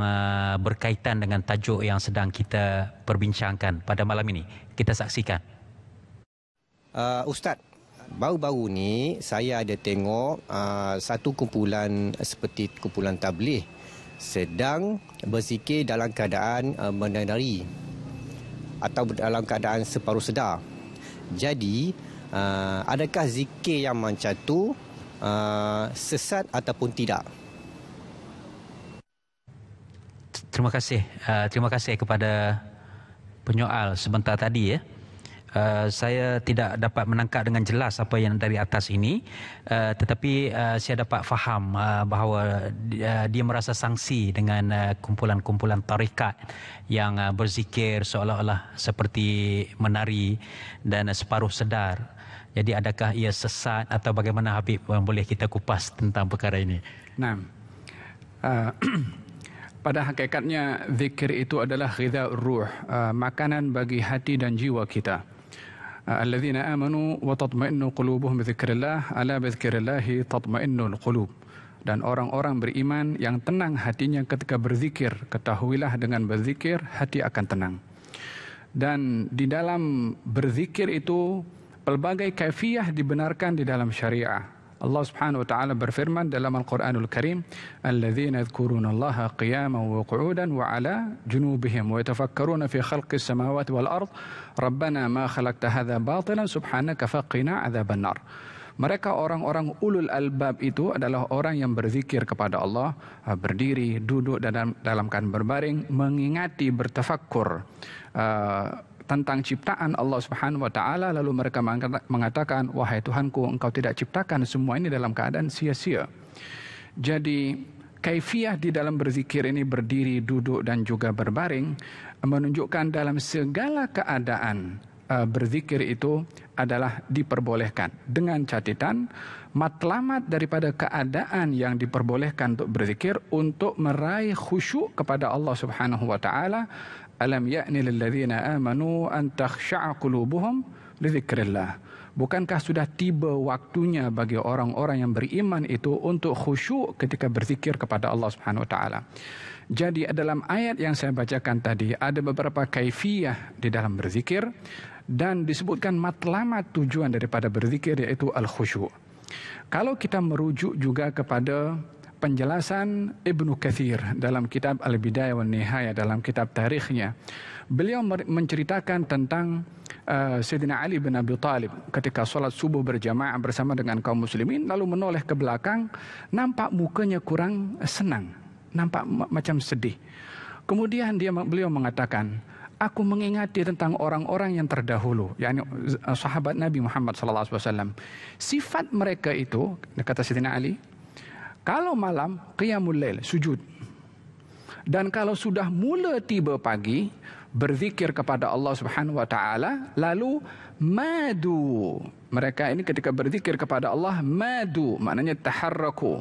berkaitan dengan tajuk yang sedang kita perbincangkan pada malam ini. Kita saksikan. Ustaz, baru-baru ni saya ada tengok satu kumpulan seperti kumpulan tabligh sedang berzikir dalam keadaan menari atau dalam keadaan separuh sedar. Jadi, adakah zikir yang macam tu sesat ataupun tidak? Terima kasih kepada penyoal sebentar tadi, ya. Saya tidak dapat menangkap dengan jelas apa yang dari atas ini, tetapi saya dapat faham bahawa dia merasa sangsi dengan kumpulan-kumpulan tarikat yang berzikir seolah-olah seperti menari dan separuh sedar. Jadi adakah ia sesat atau bagaimana, Habib? Boleh kita kupas tentang perkara ini? Nah, pada hakikatnya zikir itu adalah ghidha'ur ruh, makanan bagi hati dan jiwa kita. Alladzina amanu wa tatma'innu qulubuhum bi dzikrillah, ala bi dzikrillah tatma'innul qulub. Dan orang-orang beriman yang tenang hatinya ketika berzikir, ketahuilah dengan berzikir hati akan tenang. Dan di dalam berzikir itu pelbagai kaifiyah dibenarkan di dalam syariah. Allah Subhanahu wa taala berfirman dalam Al-Qur'anul Karim, "Alladzina yadhkurunallaha qiyaman wa qu'udan wa 'ala junubihim wa yatafakkaruna fi khalqis samawati wal ard, Rabbana ma khalaqta hadza batilan subhanaka faqina 'adzaban nar." Mereka orang-orang ulul albab itu adalah orang yang berzikir kepada Allah, berdiri, duduk dalam keadaan berbaring, mengingati, bertafakkur tentang ciptaan Allah Subhanahu wa taala, lalu mereka mengatakan, wahai Tuhanku, engkau tidak ciptakan semua ini dalam keadaan sia-sia. Jadi kaifiyah di dalam berzikir ini, berdiri, duduk dan juga berbaring, menunjukkan dalam segala keadaan berzikir itu adalah diperbolehkan, dengan catatan matlamat daripada keadaan yang diperbolehkan untuk berzikir untuk meraih khusyuk kepada Allah Subhanahu wa taala. Alam ya'ni lil ladzina amanu an takhsha'a qulubuhum li dzikrillah. Bukankah sudah tiba waktunya bagi orang-orang yang beriman itu untuk khusyuk ketika berzikir kepada Allah Subhanahu Wa Taala? Jadi dalam ayat yang saya bacakan tadi ada beberapa kaifiyah di dalam berzikir dan disebutkan matlamat tujuan daripada berzikir yaitu al-khusyuk. Kalau kita merujuk juga kepada penjelasan Ibnu Katsir dalam kitab Al-Bidayah wan Nihayah, dalam kitab tarikhnya, beliau menceritakan tentang Sayyidina Ali bin Abi Thalib ketika solat subuh berjamaah bersama dengan kaum muslimin, lalu menoleh ke belakang, nampak mukanya kurang senang, nampak macam sedih. Kemudian beliau mengatakan, aku mengingati tentang orang-orang yang terdahulu, yakni sahabat Nabi Muhammad SAW. Sifat mereka itu, kata Sayyidina Ali, kalau malam qiyamul lail, sujud. Dan kalau sudah mula tiba pagi, berzikir kepada Allah Subhanahu Wa Taala, lalu madu. Mereka ini ketika berzikir kepada Allah, madu, maknanya taharraku.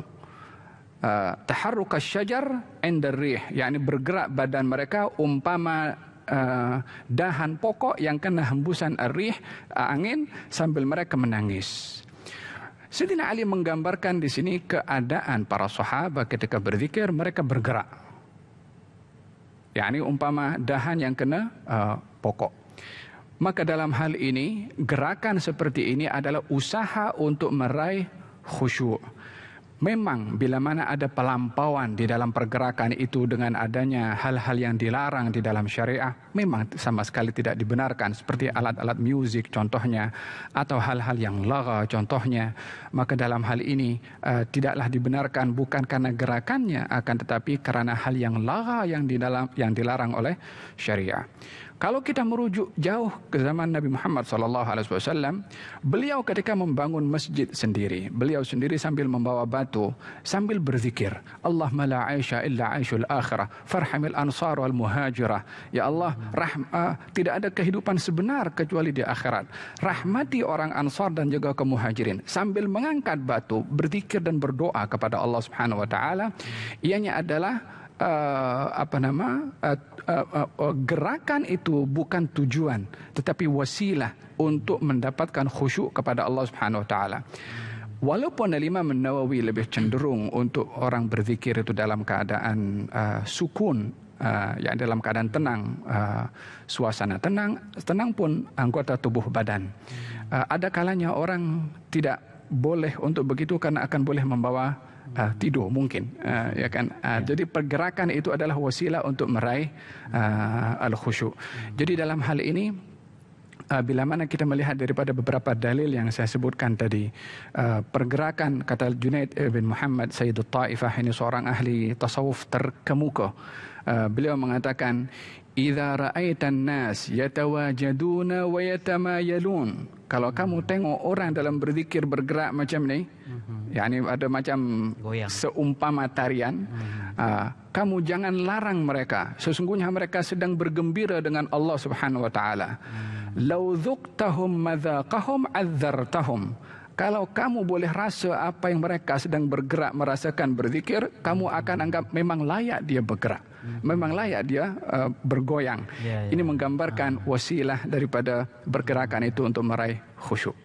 Taharruk asy-syajar 'inda ar-rih, yakni bergerak badan mereka umpama dahan pokok yang kena hembusan ar-rih, angin, sambil mereka menangis. Sayyidina Ali menggambarkan di sini keadaan para sahabat ketika berzikir, mereka bergerak. yakni umpama dahan yang kena pokok. Maka dalam hal ini, gerakan seperti ini adalah usaha untuk meraih khusyuk. Memang bila mana ada pelampauan di dalam pergerakan itu dengan adanya hal-hal yang dilarang di dalam syariah, memang sama sekali tidak dibenarkan, seperti alat-alat musik contohnya, atau hal-hal yang lagha contohnya. Maka dalam hal ini tidaklah dibenarkan, bukan karena gerakannya, akan tetapi karena hal yang lagha yang dilarang oleh syariah. Kalau kita merujuk jauh ke zaman Nabi Muhammad SAW, beliau ketika membangun masjid sendiri, beliau sendiri sambil membawa batu, sambil berzikir, Allahumma la aisha illa aishul akhirah, farhamil ansar wal muhajirah. Ya Allah, tidak ada kehidupan sebenar kecuali di akhirat. Rahmati orang ansar dan juga kaum muhajirin. Sambil mengangkat batu, berzikir dan berdoa kepada Allah Subhanahu wa taala. Ianya adalah gerakan itu bukan tujuan, tetapi wasilah untuk mendapatkan khusyuk kepada Allah Subhanahu wa taala. Walaupun Imam Nawawi lebih cenderung untuk orang berzikir itu dalam keadaan sukun, yang dalam keadaan tenang, suasana tenang pun anggota tubuh badan. Ada kalanya orang tidak boleh untuk begitu karena akan boleh membawa tidur mungkin, ya kan. Jadi pergerakan itu adalah wasilah untuk meraih al-khusyuk. Jadi dalam hal ini, bila mana kita melihat daripada beberapa dalil yang saya sebutkan tadi, pergerakan, kata Junaid bin Muhammad Sayyidut Taifah, ini seorang ahli tasawuf terkemuka, beliau mengatakan, idza ra'aitan nas yatawajaduna wa yatamayalun, kalau kamu tengok orang dalam berzikir bergerak macam ni, yakni ada macam goyang, seumpama tarian, kamu jangan larang mereka, sesungguhnya mereka sedang bergembira dengan Allah Subhanahu wa taala. Lau dhuqtahum madzaqahum azzartahum, kalau kamu boleh rasa apa yang mereka sedang bergerak merasakan berzikir, kamu akan anggap memang layak dia bergerak, memang layak dia bergoyang. Ini menggambarkan wasilah daripada bergerakan itu untuk meraih khusyuk.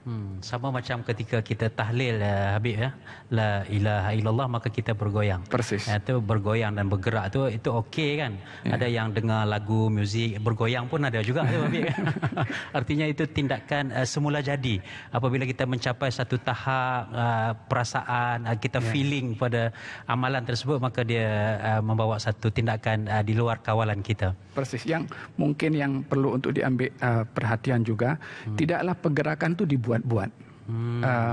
Sama macam ketika kita tahlil, Habib, ya, la ilaha illallah, maka kita bergoyang. Persis. Itu bergoyang dan bergerak itu okey kan. Ada yang dengar lagu muzik bergoyang pun ada juga tu, Habib. Artinya itu tindakan semula jadi. Apabila kita mencapai satu tahap perasaan, kita feeling pada amalan tersebut, maka dia membawa satu tindakan di luar kawalan kita. Persis. Yang mungkin yang perlu untuk diambil perhatian juga, tidaklah pergerakan itu dibuat-buat.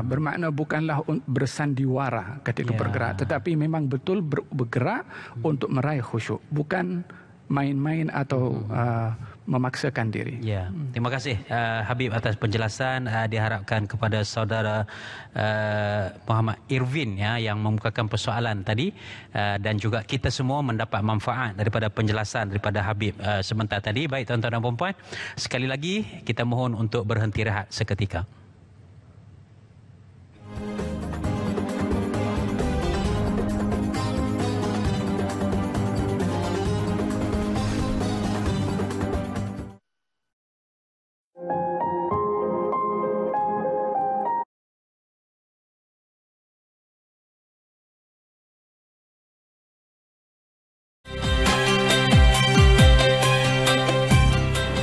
Bermakna bukanlah bersandiwara ketika bergerak, tetapi memang betul bergerak untuk meraih khusyuk, bukan main-main atau memaksakan diri. Ya, terima kasih Habib atas penjelasan. Diharapkan kepada saudara Muhammad Irvin, ya, yang membukakan persoalan tadi, dan juga kita semua mendapat manfaat daripada penjelasan daripada Habib sebentar tadi. Baik tuan-tuan dan puan-puan, sekali lagi kita mohon untuk berhenti rehat seketika.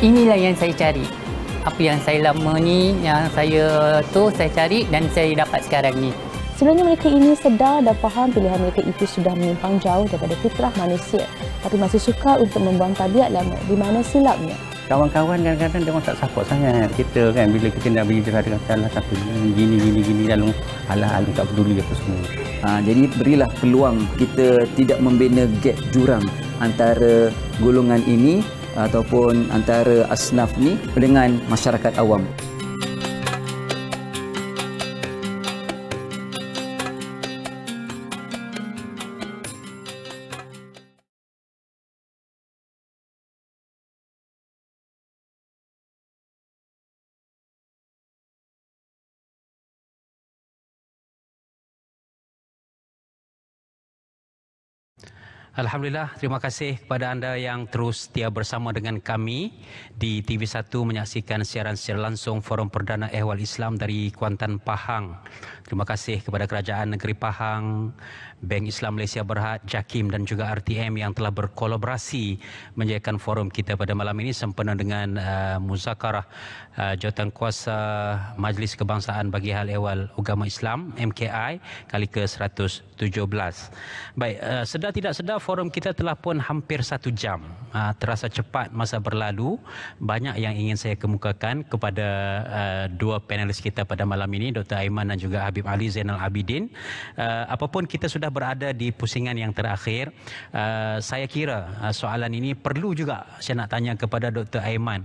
Inilah yang saya cari. Apa yang saya lama ni, yang saya cari dan saya dapat sekarang ni. Sebenarnya mereka ini sedar dan faham pilihan mereka itu sudah menyimpang jauh daripada fitrah manusia, tapi masih suka untuk membuang tabiat lama. Di mana silapnya? Kawan-kawan kadang-kadang dia orang tak support sangat kita kan, bila kita nak berhijrah dengan salah satu gini lalu alah tak peduli apa semua. Jadi berilah peluang kita tidak membina gap jurang antara golongan ini ataupun antara asnaf ni dengan masyarakat awam. Alhamdulillah, terima kasih kepada anda yang terus setia bersama dengan kami di TV1 menyaksikan siaran secara langsung Forum Perdana Ehwal Islam dari Kuantan, Pahang. Terima kasih kepada Kerajaan Negeri Pahang, Bank Islam Malaysia Berhad, JAKIM dan juga RTM yang telah berkolaborasi menjadikan forum kita pada malam ini sempena dengan muzakarah Jawatankuasa Majlis Kebangsaan bagi Hal Ehwal Agama Islam MKI kali ke-117. Baik, sedar tidak sedar forum kita telah pun hampir 1 jam. Terasa cepat masa berlalu. Banyak yang ingin saya kemukakan kepada dua panelis kita pada malam ini, Dr. Aiman dan juga Habib Ali Zainal Abidin. Apapun kita sudah berada di pusingan yang terakhir, saya kira soalan ini perlu juga saya nak tanya kepada Dr. Aiman.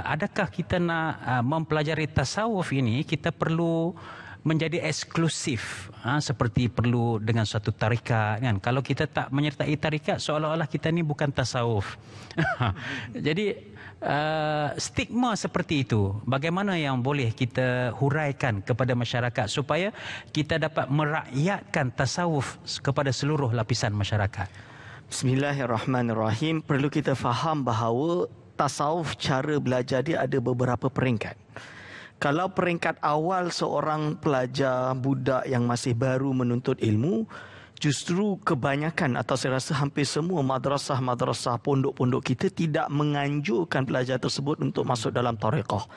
Adakah kita nak mempelajari tasawuf ini, kita perlu menjadi eksklusif seperti perlu dengan suatu tarikat kan? Kalau kita tak menyertai tarikat, seolah-olah kita ni bukan tasawuf. Jadi stigma seperti itu bagaimana yang boleh kita huraikan kepada masyarakat supaya kita dapat merakyatkan tasawuf kepada seluruh lapisan masyarakat? Bismillahirrahmanirrahim. Perlu kita faham bahawa tasawuf, cara belajar dia ada beberapa peringkat. Kalau peringkat awal seorang pelajar budak yang masih baru menuntut ilmu, justru kebanyakan atau saya rasa hampir semua madrasah-madrasah, pondok-pondok kita tidak menganjurkan pelajar tersebut untuk masuk dalam tariqah,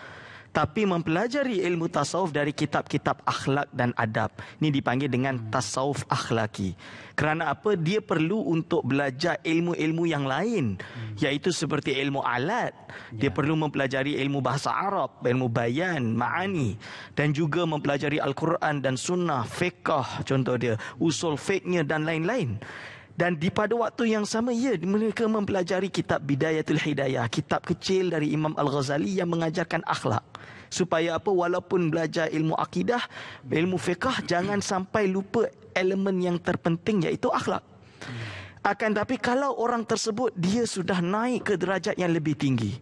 tapi mempelajari ilmu tasawuf dari kitab-kitab akhlak dan adab. Ini dipanggil dengan tasawuf akhlaki. Kerana apa? Dia perlu untuk belajar ilmu-ilmu yang lain, iaitu seperti ilmu alat. Dia perlu mempelajari ilmu bahasa Arab, ilmu bayan, ma'ani, dan juga mempelajari Al-Quran dan Sunnah, fiqh contoh dia, usul fiqhnya dan lain-lain. Dan di pada waktu yang sama, mereka mempelajari kitab Bidayatul Hidayah, kitab kecil dari Imam Al-Ghazali yang mengajarkan akhlak. Supaya apa? Walaupun belajar ilmu akidah, ilmu fiqh, jangan sampai lupa elemen yang terpenting, iaitu akhlak. Akan tapi kalau orang tersebut dia sudah naik ke derajat yang lebih tinggi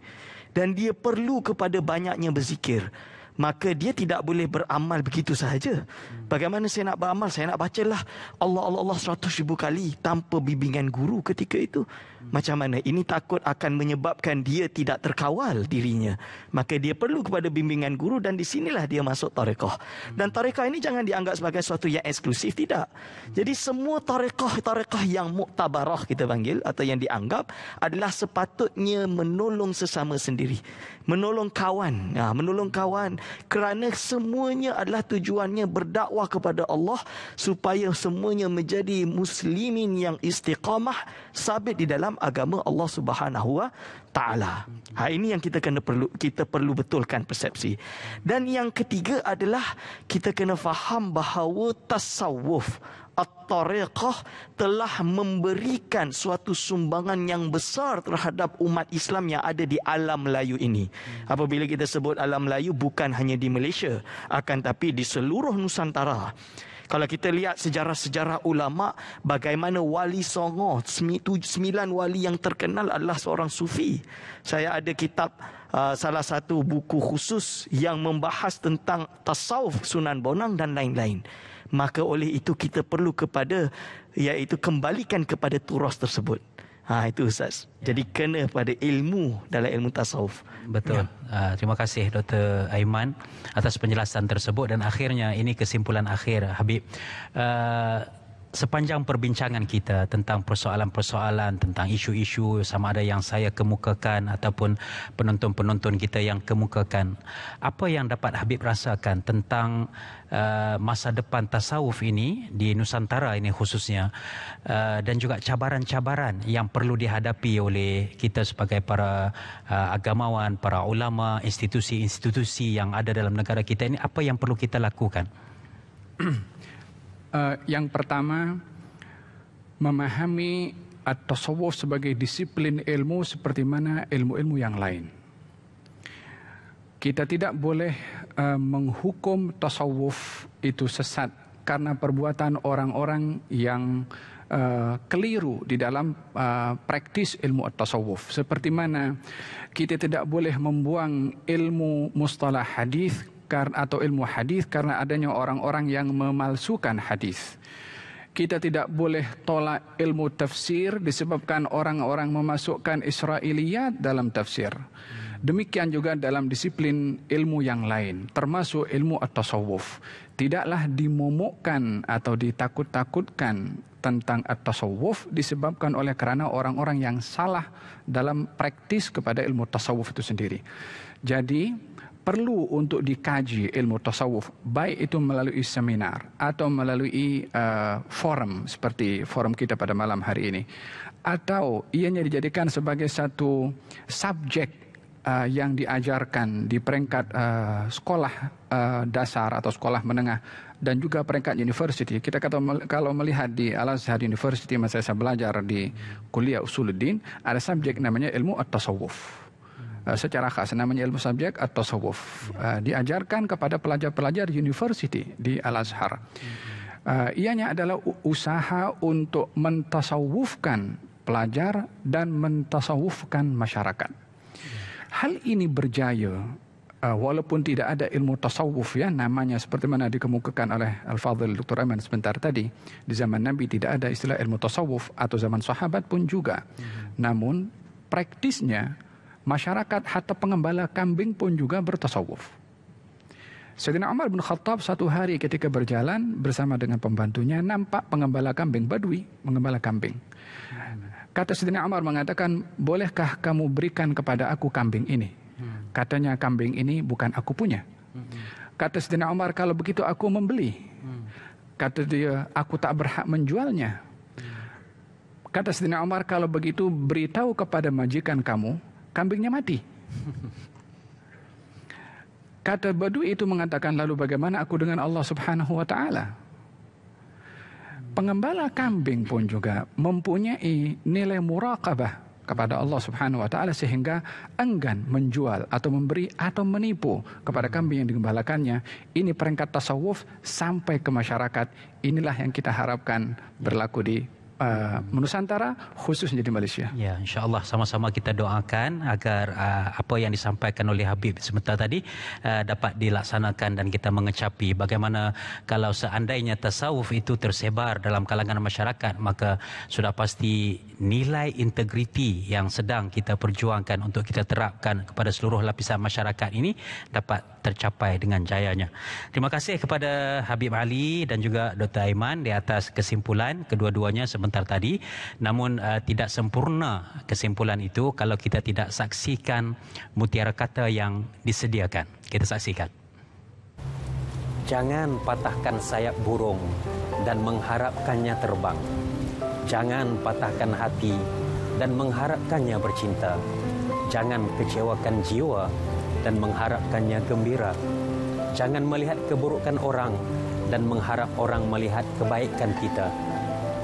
dan dia perlu kepada banyaknya berzikir, maka dia tidak boleh beramal begitu sahaja. Bagaimana saya nak beramal? Saya nak bacalah Allah 100,000 kali tanpa bimbingan guru ketika itu. Macam mana? Ini takut akan menyebabkan dia tidak terkawal dirinya. Maka dia perlu kepada bimbingan guru, dan di sinilah dia masuk tariqah. Dan tariqah ini jangan dianggap sebagai sesuatu yang eksklusif, tidak. Jadi semua tariqah yang muktabarah kita panggil atau yang dianggap adalah sepatutnya menolong sesama sendiri. Menolong kawan. Menolong kawan kerana semuanya adalah tujuannya berdakwah kepada Allah supaya semuanya menjadi muslimin yang istiqamah, sabit di dalam agama Allah Subhanahu wa taala. Ini yang kita perlu betulkan persepsi. Dan yang ketiga adalah kita kena faham bahawa tasawuf at-tariqah telah memberikan suatu sumbangan yang besar terhadap umat Islam yang ada di alam Melayu ini. Apabila kita sebut alam Melayu, bukan hanya di Malaysia, akan tapi di seluruh Nusantara. Kalau kita lihat sejarah-sejarah ulama, bagaimana Wali Songo, 9 wali yang terkenal adalah seorang sufi. Saya ada kitab, salah satu buku khusus yang membahas tentang tasawuf, Sunan Bonang dan lain-lain. Maka oleh itu kita perlu iaitu kembalikan kepada turas tersebut. Itu Ustaz. Jadi kena pada ilmu dalam ilmu tasawuf. Betul. Terima kasih Dr. Aiman atas penjelasan tersebut. Dan akhirnya ini kesimpulan akhir Habib. sepanjang perbincangan kita tentang persoalan-persoalan, tentang isu-isu sama ada yang saya kemukakan ataupun penonton-penonton kita yang kemukakan, apa yang dapat Habib rasakan tentang masa depan tasawuf ini di Nusantara ini khususnya, dan juga cabaran-cabaran yang perlu dihadapi oleh kita sebagai para agamawan, para ulama, institusi-institusi yang ada dalam negara kita ini, apa yang perlu kita lakukan? Yang pertama, memahami at-tasawuf sebagai disiplin ilmu seperti mana ilmu-ilmu yang lain. Kita tidak boleh menghukum tasawuf itu sesat karena perbuatan orang-orang yang keliru di dalam praktis ilmu at-tasawuf. Seperti mana kita tidak boleh membuang ilmu mustalah hadis atau ilmu hadis karena adanya orang-orang yang memalsukan hadis. Kita tidak boleh tolak ilmu tafsir disebabkan orang-orang memasukkan Israiliyat dalam tafsir. Demikian juga dalam disiplin ilmu yang lain, termasuk ilmu at-tasawuf. Tidaklah dimomokkan atau ditakut-takutkan tentang at-tasawuf disebabkan oleh kerana orang-orang yang salah dalam praktis kepada ilmu tasawuf itu sendiri. Jadi perlu untuk dikaji ilmu tasawuf, baik itu melalui seminar atau melalui forum seperti forum kita pada malam hari ini, atau ianya dijadikan sebagai satu subjek yang diajarkan di peringkat sekolah dasar atau sekolah menengah dan juga peringkat university. Kita kalau melihat di Al-Azhar University masa saya belajar di kuliah Usuluddin, ada subjek namanya ilmu at-tasawuf. Secara khas namanya ilmu subjek atau tasawuf, diajarkan kepada pelajar-pelajar university di Al-Azhar. Ianya adalah usaha untuk mentasawufkan pelajar dan mentasawufkan masyarakat. Hal ini berjaya walaupun tidak ada ilmu tasawuf, ya, namanya seperti mana dikemukakan oleh Al-Fadhil Dr. Aiman sebentar tadi. Di zaman Nabi tidak ada istilah ilmu tasawuf, atau zaman sahabat pun juga. Namun praktisnya masyarakat hatta pengembala kambing pun juga bertasawuf. Sayyidina Umar bin Khattab satu hari ketika berjalan bersama dengan pembantunya nampak pengembala kambing Badui mengembala kambing. Kata Sayyidina Umar mengatakan, bolehkah kamu berikan kepada aku kambing ini? Katanya, kambing ini bukan aku punya. Kata Sayyidina Umar, kalau begitu aku membeli. Kata dia, aku tak berhak menjualnya. Kata Sayyidina Umar, kalau begitu beritahu kepada majikan kamu, kambingnya mati. Kata Badui itu mengatakan, lalu bagaimana aku dengan Allah Subhanahu wa taala? Pengembala kambing pun juga mempunyai nilai muraqabah kepada Allah Subhanahu wa taala sehingga enggan menjual atau memberi atau menipu kepada kambing yang digembalakannya. Ini peringkat tasawuf sampai ke masyarakat. Inilah yang kita harapkan berlaku di Nusantara, khususnya di Malaysia. Ya, insya-Allah sama-sama kita doakan agar apa yang disampaikan oleh Habib sebentar tadi dapat dilaksanakan dan kita mengecapi bagaimana kalau seandainya tasawuf itu tersebar dalam kalangan masyarakat, maka sudah pasti nilai integriti yang sedang kita perjuangkan untuk kita terapkan kepada seluruh lapisan masyarakat ini dapat tercapai dengan jayanya. Terima kasih kepada Habib Ali dan juga Dr. Aiman di atas kesimpulan kedua-duanya sebentar tadi. Namun tidak sempurna kesimpulan itu kalau kita tidak saksikan mutiara kata yang disediakan. Kita saksikan. Jangan patahkan sayap burung dan mengharapkannya terbang. Jangan patahkan hati dan mengharapkannya bercinta. Jangan kecewakan jiwa dan mengharapkannya gembira. Jangan melihat keburukan orang dan mengharap orang melihat kebaikan kita.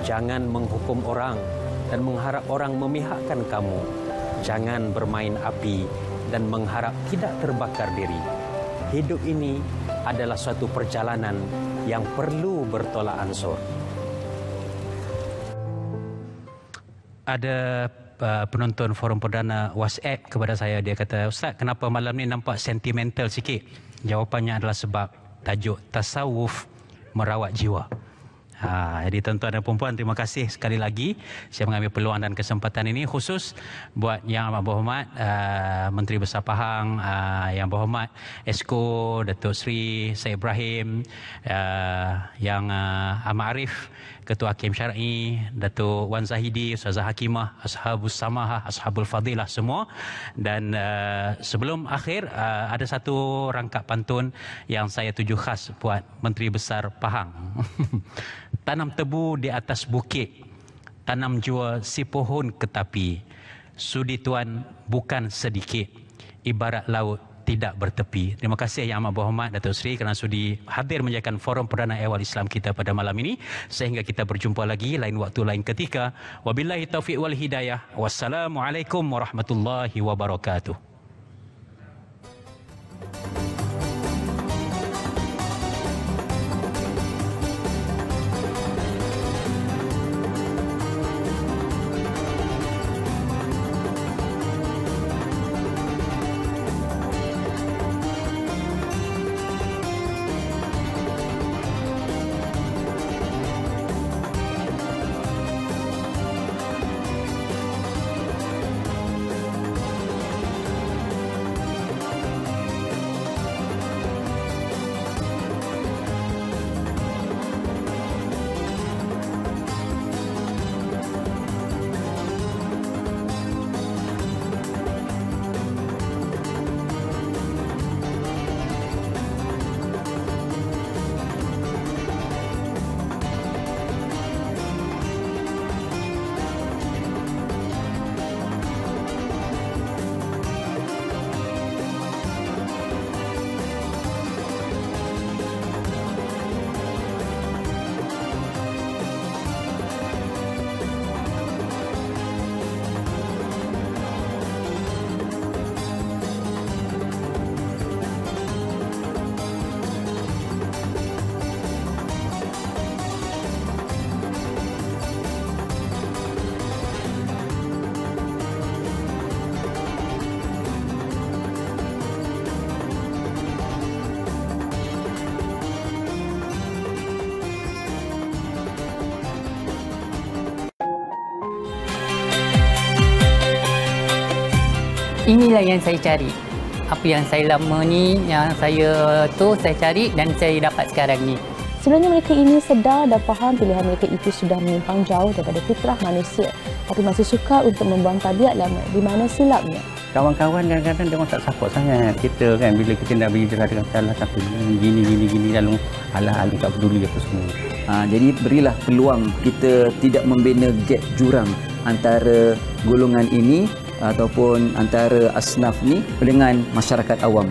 Jangan menghukum orang dan mengharap orang memihakkan kamu. Jangan bermain api dan mengharap tidak terbakar diri. Hidup ini adalah suatu perjalanan yang perlu bertolak ansur. Ada penonton forum perdana WhatsApp kepada saya. Dia kata, Ustaz, kenapa malam ni nampak sentimental sikit? Jawapannya adalah sebab tajuk tasawuf merawat jiwa. Jadi tuan-tuan dan puan-puan, terima kasih sekali lagi saya mengambil peluang dan kesempatan ini khusus buat Yang Amat Berhormat Menteri Besar Pahang, Yang Berhormat Esko Datuk Seri Syed Ibrahim, Yang Amat Arif Ketua Hakim Syar'i, Datuk Wan Zahidi, Ustazah Hakimah, Ashabus Samahah, Ashabul Fadilah semua. Dan sebelum akhir ada satu rangkap pantun yang saya tuju khas buat Menteri Besar Pahang. Tanam tebu di atas bukit, tanam jua si pohon ke tepi. Sudi tuan bukan sedikit, ibarat laut tidak bertepi. Terima kasih Yang Amat Berhormat Datuk Seri kerana sudi hadir menjayakan forum Perdana Ehwal Islam kita pada malam ini. Sehingga kita berjumpa lagi lain waktu lain ketika. Wabillahi taufiq wal hidayah. Wassalamualaikum warahmatullahi wabarakatuh. Inilah yang saya cari. Apa yang saya lama ni, yang saya cari dan saya dapat sekarang ni. Sebenarnya mereka ini sedar dan faham pilihan mereka itu sudah menyimpang jauh daripada fitrah manusia, tapi masih suka untuk membuang tabiat lama. Di mana silapnya? Kawan-kawan kadang-kadang dia orang tak support sangat kita kan, bila kita nak berhijrah dengan salah satu gini lalu alah tak peduli apa semua. Jadi berilah peluang kita tidak membina gap jurang antara golongan ini ataupun antara asnaf ni dengan masyarakat awam.